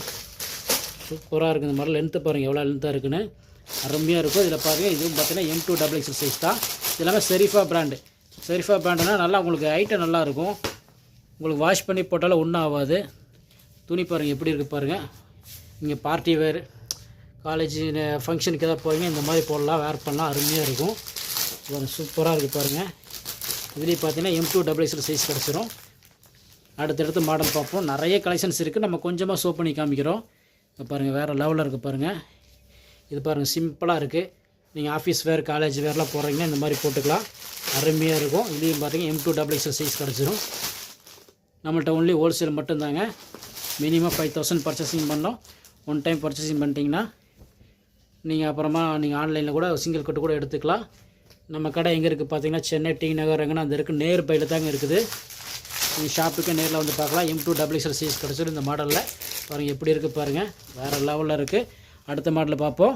சூப்பராக இருக்குது இந்த மாடல். லென்த்து பாருங்கள் எவ்வளோ லென்த்தாக இருக்குன்னு, அருமையாக இருக்கும். இதில் பாருங்கள், இதுவும் பார்த்தீங்கன்னா M2XXL சைஸ் தான். இது எல்லாமே செரிஃபா பிராண்டு. செரிஃபா பிராண்டுனா நல்லா உங்களுக்கு ஐட்டம் நல்லாயிருக்கும். உங்களுக்கு வாஷ் பண்ணி போட்டாலும் ஒன்றும் ஆகாது. துணி பாருங்கள் எப்படி இருக்குது பாருங்கள். நீங்கள் பார்ட்டி வேர், காலேஜ் ஃபங்க்ஷனுக்கு எதாவது போகிறீங்க இந்த மாதிரி போடலாம், வேர் பண்ணலாம், அருமையாக இருக்கும். இது சூப்பராக இருக்குது பாருங்கள். இதுலேயும் பார்த்தீங்கன்னா M2XXL சைஸ் கிடச்சிரும். அடுத்தடுத்து மாடல் பார்ப்போம். நிறைய கலெக்ஷன்ஸ் இருக்குது. நம்ம கொஞ்சமாக ஷோ பண்ணி காமிக்கிறோம். பாருங்கள் வேறு லெவலில் இருக்குது பாருங்கள். இது பாருங்கள் சிம்பிளாக இருக்குது. நீங்கள் ஆஃபீஸ் வேர், காலேஜ் வேர்லாம் போடுறீங்கன்னா இந்த மாதிரி போட்டுக்கலாம், அருமையாக இருக்கும். இதுலேயும் பார்த்தீங்கன்னா M2XXL சைஸ் கிடச்சிரும். நம்மள்ட்ட ஒன்லி ஹோல்சேல் மட்டும்தாங்க. மினிமம் 5000 பர்ச்சேசிங் பண்ணோம். ஒன் டைம் பர்ச்சேசிங் பண்ணிட்டீங்கன்னா நீங்கள் அப்புறமா நீங்கள் ஆன்லைனில் கூட சிங்கிள் கட்டு கூட எடுத்துக்கலாம். நம்ம கடை எங்கே இருக்குது பார்த்தீங்கன்னா சென்னை டி நகர் எங்கன்னா அந்த இருக்குது, நேர் பையில் தாங்க இருக்குது. நீங்கள் ஷாப்புக்கு நேரில் வந்து பார்க்கலாம். M2XXL சைஸ் கிடச்சிடும் இந்த மாடலில். பாருங்கள் எப்படி இருக்குது பாருங்கள், வேறு லெவலில் இருக்குது. அடுத்த மாடலில் பார்ப்போம்.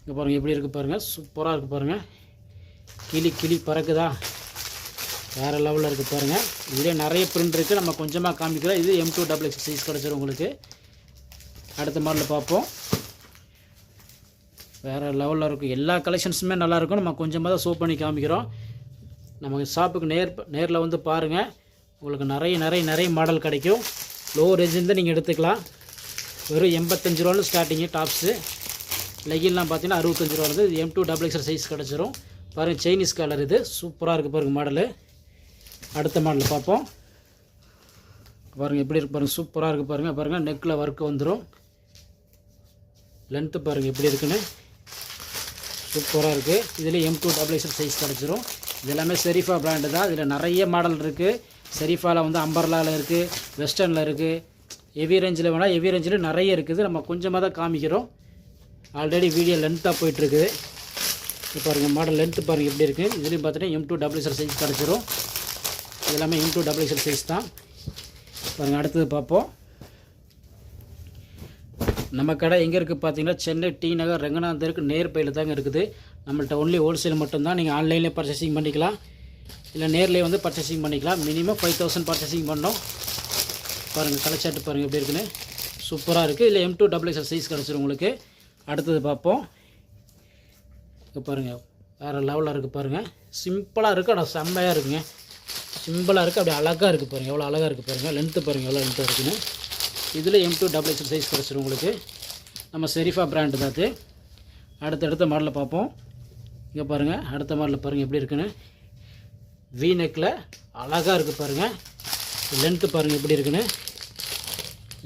இங்கே பாருங்கள் எப்படி இருக்குது பாருங்கள், சூப்பராக இருக்குது பாருங்கள். கிளி பறக்குதா, வேறு லெவலில் இருக்குது பாருங்கள். இதுலேயே நிறைய பிரிண்ட் இருக்குது. நம்ம கொஞ்சமாக காமிக்கிறோம். இது M2XXL சைஸ் கிடச்சிடும் உங்களுக்கு. அடுத்த மாடலில் பார்ப்போம். வேறு லெவலில் இருக்கும். எல்லா கலெக்ஷன்ஸுமே நல்லாயிருக்கும். நம்ம கொஞ்சமாக தான் ஷோ பண்ணி காமிக்கிறோம். நம்ம ஷாப்புக்கு நேரில் வந்து பாருங்கள். உங்களுக்கு நிறைய மாடல் கிடைக்கும். லோ ரேஞ்சில் தான் நீங்கள் எடுத்துக்கலாம். வெறும் 85 ரூபான்னு ஸ்டார்டிங்கு டாப்ஸு. லெகின்லாம் பார்த்தீங்கன்னா 65 ரூபா வருது. இது M2XXL சைஸ் கிடச்சிரும். பாருங்கள் சைனீஸ் கலர், இது சூப்பராக இருக்குது பாருங்கள் மாடலு. அடுத்த மாடல் பார்ப்போம். பாருங்கள் எப்படி இருக்கு பாருங்கள், சூப்பராக இருக்குது பாருங்கள். நெக்கில் ஒர்க்கு வந்துடும். லென்த்து பாருங்கள் எப்படி இருக்குன்னு, சூப்பராக இருக்குது. இதில் M2XXL சைஸ் கிடச்சிரும். இது எல்லாமே ஷெரீஃபா பிராண்டு தான். இதில் நிறைய மாடல் இருக்குது. ஷெரீஃபாவில் வந்து அம்பர்லாவில் இருக்குது, வெஸ்டர்னில் இருக்குது. ஹெவி ரேஞ்சில் வேணால் ஹெவி ரேஞ்சில் நிறைய இருக்குது. நம்ம கொஞ்சமாக தான் காமிக்கிறோம். ஆல்ரெடி வீடியோ லென்த்தாக போயிட்டுருக்குது. இப்போ பாருங்கள் மாடல் லென்த்து பாருங்கள் எப்படி இருக்குது. இதுலேயும் பார்த்தீங்கன்னா M2XXL சைஸ் கிடச்சிரும். இது எல்லாமே M2XXL சைஸ் தான். பாருங்கள் அடுத்தது பார்ப்போம். நம்ம கடை எங்கே இருக்குது பார்த்தீங்கன்னா சென்னை டி நகர் ரங்கநாதருக்கு நேர்பையில் தாங்க இருக்குது. நம்மள்ட்ட ஒன்லி ஹோல்சேல் மட்டும்தான். நீங்கள் ஆன்லைன்லேயே பர்ச்சேசிங் பண்ணிக்கலாம், இல்லை நேர்லேயே வந்து பர்ச்சேசிங் பண்ணிக்கலாம். மினிமம் 5000 பர்ச்சேசிங் பண்ணோம். பாருங்கள் கலச்சாட்டு பாருங்கள் எப்படி இருக்குன்னு, சூப்பராக இருக்குது. இல்லை M2XXL சைஸ் கிடச்சிரும் உங்களுக்கு. அடுத்தது பார்ப்போம். இப்போ பாருங்கள் வேறு லெவலில் இருக்குது பாருங்கள். சிம்பிளாக இருக்குது, ஆனால் செம்மையாக இருக்குங்க. சிம்பிளாக இருக்குது, அப்படி அழகாக இருக்குது பாருங்கள். எவ்வளோ அழகாக இருக்குது பாருங்கள். லென்த்து பாருங்கள் எவ்வளோ லென்த்தாக இருக்குன்னு. இதில் M2XXL சைஸ் கிடச்சிரும் உங்களுக்கு. நம்ம ஷெரீஃபா பிராண்டு தான் அது. அடுத்த மாடலில் பார்ப்போம். இங்கே பாருங்கள் அடுத்த மாடலில் பாருங்கள் எப்படி இருக்குன்னு. வி நெக்கில் அழகாக இருக்குது பாருங்கள். லென்த்து பாருங்கள் எப்படி இருக்குன்னு.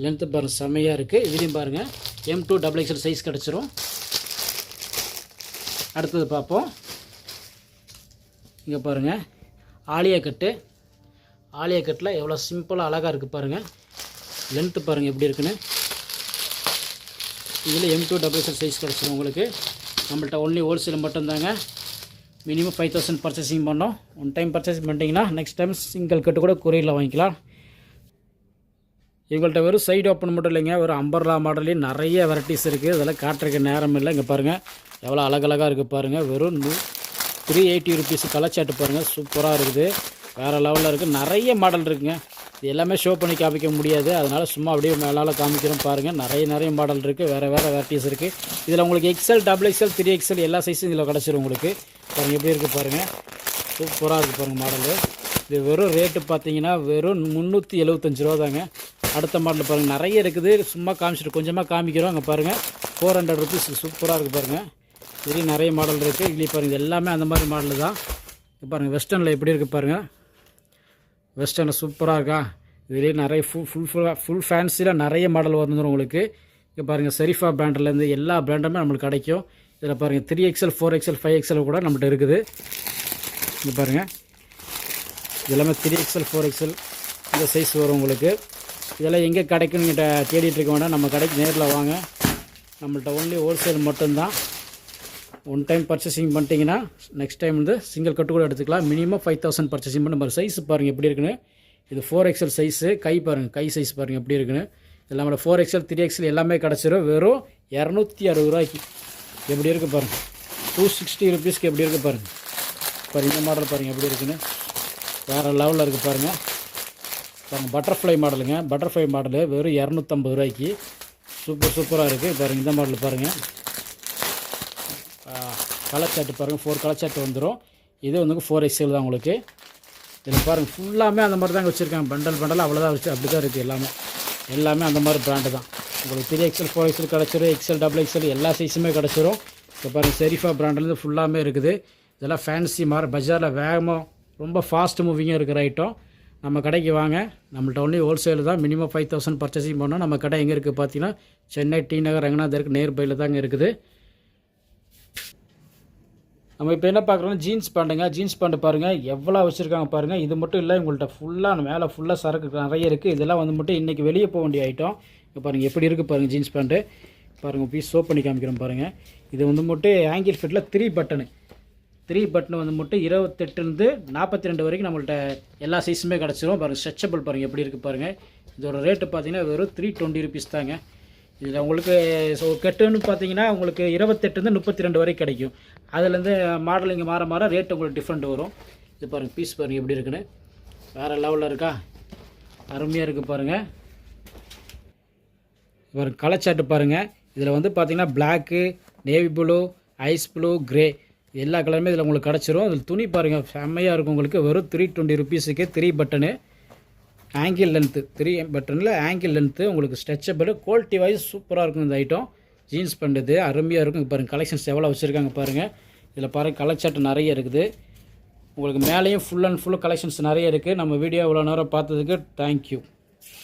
லென்த்து பாருங்கள் செம்மையாக இருக்குது. இதுலேயும் பாருங்கள் M2XXL சைஸ் கிடச்சிரும். அடுத்தது பார்ப்போம். இங்கே பாருங்கள் ஆலியா கட்டில் எவ்வளோ சிம்பிளாக அழகாக இருக்குது பாருங்கள். லென்த்து பாருங்கள் எப்படி இருக்குன்னு. இதில் M2XXL சைஸ் கிடச்சிரும் உங்களுக்கு. நம்மள்ட்ட ஒன்லி ஹோல்சேல் மட்டும்தாங்க. மினிமம் 5000 பர்ச்சேசிங் பண்ணோம். ஒன் டைம் பர்ச்சேசிங் பண்ணிட்டீங்கன்னா நெக்ஸ்ட் டைம் சிங்கிள் கட்டு கூட கொரியரில் வாங்கிக்கலாம். எங்கள்கிட்ட வெறும் சைடு ஓப்பன் மட்டும் இல்லைங்க, ஒரு அம்பர்லா மாடல்லே நிறைய வெரைட்டிஸ் இருக்குது. இதெல்லாம் காட்டுறதுக்கு நேரம் இல்லை. இங்கே பாருங்கள் எவ்வளோ அழகழகாக இருக்குது பாருங்கள். வெறும் 380 ருபீஸ் கலச்சாட்டு பாருங்கள், சூப்பராக இருக்குது. வேறு லெவலில் இருக்குது. நிறைய மாடல் இருக்குங்க. இது எல்லாமே ஷோ பண்ணி காமிக்க முடியாது, அதனால் சும்மா அப்படியே மேலால் காமிக்கிறோம் பாருங்கள். நிறைய மாடல் இருக்குது. வேறு வெரைட்டிஸ் இருக்குது. இதில் உங்களுக்கு XL, XXL, 3XL எல்லா சைஸும் இதில் கிடச்சிரும் உங்களுக்கு. பாருங்கள் எப்படி இருக்குது பாருங்கள், சூப்பராக இருக்குது பாருங்கள் மாடலு. இது வெறும் ரேட்டு பார்த்தீங்கன்னா வெறும் 375 ரூபா தாங்க. அடுத்த மாடல் பாருங்கள் நிறைய இருக்குது. சும்மா காமிச்சிட்டு கொஞ்சமாக காமிக்கிறோம். அங்கே பாருங்கள் 400 ருபீஸ், சூப்பராக இருக்குது பாருங்கள். இதுலேயும் நிறைய மாடல் இருக்குது. இதுலேயும் பாருங்கள் எல்லாமே அந்த மாதிரி மாடல் தான். பாருங்கள் வெஸ்டர்னில் எப்படி இருக்குது பாருங்கள். வெஸ்டர்னில் சூப்பராக இருக்கா. இதுலேயே நிறைய ஃபுல் ஃபேன்சியில் நிறைய மாடல் வந்துடும் உங்களுக்கு. இங்கே பாருங்கள் ஷெரீஃபா பிராண்ட்லேருந்து எல்லா பிராண்டுமே நம்மளுக்கு கிடைக்கும். இதில் பாருங்கள் 3XL, 4XL, 5XL கூட நம்மள்ட்ட இருக்குது. இங்கே பாருங்கள் இதெல்லாமே 3XL, 4XL இந்த சைஸ் வரும் உங்களுக்கு. இதெல்லாம் எங்கே கிடைக்குன்னு நீங்கள் தேடிட்டு இருக்க வேண்டாம். நம்ம கடைக்கு நேரில் வாங்க. நம்மள்ட்ட ஒன்லி ஹோல்சேல் மட்டும்தான். ஒன் டைம் பர்ச்சேசிங் பண்ணிட்டீங்கன்னா நெக்ஸ்ட் டைம் வந்து சிங்கிள் கட்டு கூட எடுத்துக்கலாம். மினிமம் 5000 பர்ச்சேசிங் பண்ண மாதிரி. சைஸ் பாருங்கள் எப்படி இருக்குன்னு. இது 4XL சைஸு. கை பாருங்கள், கை சைஸ் பாருங்கள் எப்படி இருக்குன்னு. எல்லாமே 4XL, 3XL எல்லாமே கிடச்சிரும். வெறும் 260 ரூபாய்க்கு எப்படி இருக்குது பாருங்கள். 260 ருபீஸ்க்கு எப்படி இருக்குது பாருங்கள். பாருங்கள் இந்த மாடல் பாருங்கள் எப்படி இருக்குன்னு. வேறு லெவலில் இருக்குது பாருங்கள். பாருங்கள் பட்டர்ஃப்ளை மாடலுங்க. பட்டர்ஃப்ளை மாடலு வெறும் 250 ரூபாய்க்கு சூப்பராக இருக்குது. பாருங்கள் இந்த மாடல் பாருங்கள். கலர் சாட்டு பாருங்கள், 4 கலர் சாட்டு வந்துடும். இது வந்து 4XL தான் உங்களுக்கு. இதில் பாருங்கள் ஃபுல்லாமே அந்த மாதிரி தாங்க வச்சுருக்காங்க. பண்டல் அவ்வளோதான் வச்சு அப்படி தான் இருக்குது. எல்லாமே அந்த மாதிரி பிராண்டு தான். உங்களுக்கு 3XL, 4XL கிடச்சிரும். XL, XXL எல்லா சைஸுமே கிடச்சிரும். இப்போ பாருங்கள் ஷெரீஃபா பிராண்ட்லேருந்து ஃபுல்லாமே இருக்குது. இதெல்லாம் ஃபேன்சி மாதிரி பஜாரில் வேகமாக ரொம்ப ஃபாஸ்ட் மூவிங்காக இருக்கிற ஐட்டம். நம்ம கடைக்கு வாங்க. நம்மள்ட்ட ஒன்லி ஹோல்சேல் தான். மினிமம் 5000 பர்ச்சேசிங் பண்ணோம். நம்ம கடை எங்கே இருக்குது பார்த்தீங்கன்னா சென்னை டி நகர் ரங்கநாதருக்கு நேர்பையில் தாங்க இருக்குது. நம்ம இப்போ என்ன பார்க்குறோம், ஜீன்ஸ் பேண்ட்டுங்க. ஜீன்ஸ் பேண்ட்டு பாருங்கள் எவ்வளோ வச்சுருக்காங்க பாருங்கள். இது மட்டும் இல்லை, உங்கள்கிட்ட ஃபுல்லாக மேலே ஃபுல்லாக சரக்கு நிறைய இருக்குது. இதெல்லாம் வந்து மட்டும் இன்றைக்கி வெளியே போக வேண்டிய ஐட்டம். இப்போ பாருங்கள் எப்படி இருக்குது பாருங்கள் ஜீன்ஸ் பேண்ட்டு. பாருங்கள் பீஸ் ஷோ பண்ணி காமிக்கிறோம் பாருங்கள். இது வந்து மட்டும் ஆங்கிள் ஃபிட்டில் 3 பட்டனு வந்து மட்டும் 28லேருந்து 42 வரைக்கும் நம்மள்ட்ட எல்லா சைஸுமே கிடச்சிரும். பாருங்கள் ஸ்ட்ரெச்சபிள் பாருங்கள் எப்படி இருக்குது பாருங்கள். இதோட ரேட்டு பார்த்தீங்கன்னா வெறும் 320 ருபீஸ் தாங்க. இதில் உங்களுக்கு கட்டுன்னு பார்த்தீங்கன்னா உங்களுக்கு 28லேருந்து 32 வரைக்கும் கிடைக்கும். அதுலேருந்து மாடலிங் மாற ரேட்டு உங்களுக்கு டிஃப்ரெண்ட் வரும். இது பாருங்கள் பீஸ் பாருங்கள் எப்படி இருக்குன்னு. வேறு லெவலில் இருக்கா, அருமையாக இருக்குது பாருங்கள். பாருங்கள் கலச்சாட்டு பாருங்கள். இதில் வந்து பார்த்தீங்கன்னா black, navy blue, ice blue, grey எல்லா கலருமே இதில் உங்களுக்கு கிடச்சிரும். இதில் துணி பாருங்கள் செம்மையாக இருக்கும் உங்களுக்கு. வெறும் 320 ருபீஸுக்கு 3 பட்டனு ஆங்கிள் லென்த்து, 3 பட்டனில் ஆங்கிள் லென்த்து உங்களுக்கு ஸ்ட்ரெச்சபிள். குவாலிட்டி வைஸ் சூப்பராக இருக்கும் இந்த ஐட்டம். ஜீன்ஸ் பண்ணுறது அருமையாக இருக்கும். பாருங்கள் கலெக்ஷன்ஸ் எவ்வளோ வச்சுருக்காங்க பாருங்கள். இதில் பாருங்கள் கலர் சார்ட் நிறைய இருக்குது. உங்களுக்கு மேலேயும் ஃபுல் அண்ட் ஃபுல் கலெக்ஷன்ஸ் நிறைய இருக்குது. நம்ம வீடியோ இவ்வளோ நேரம் பார்த்ததுக்கு தேங்க்யூ.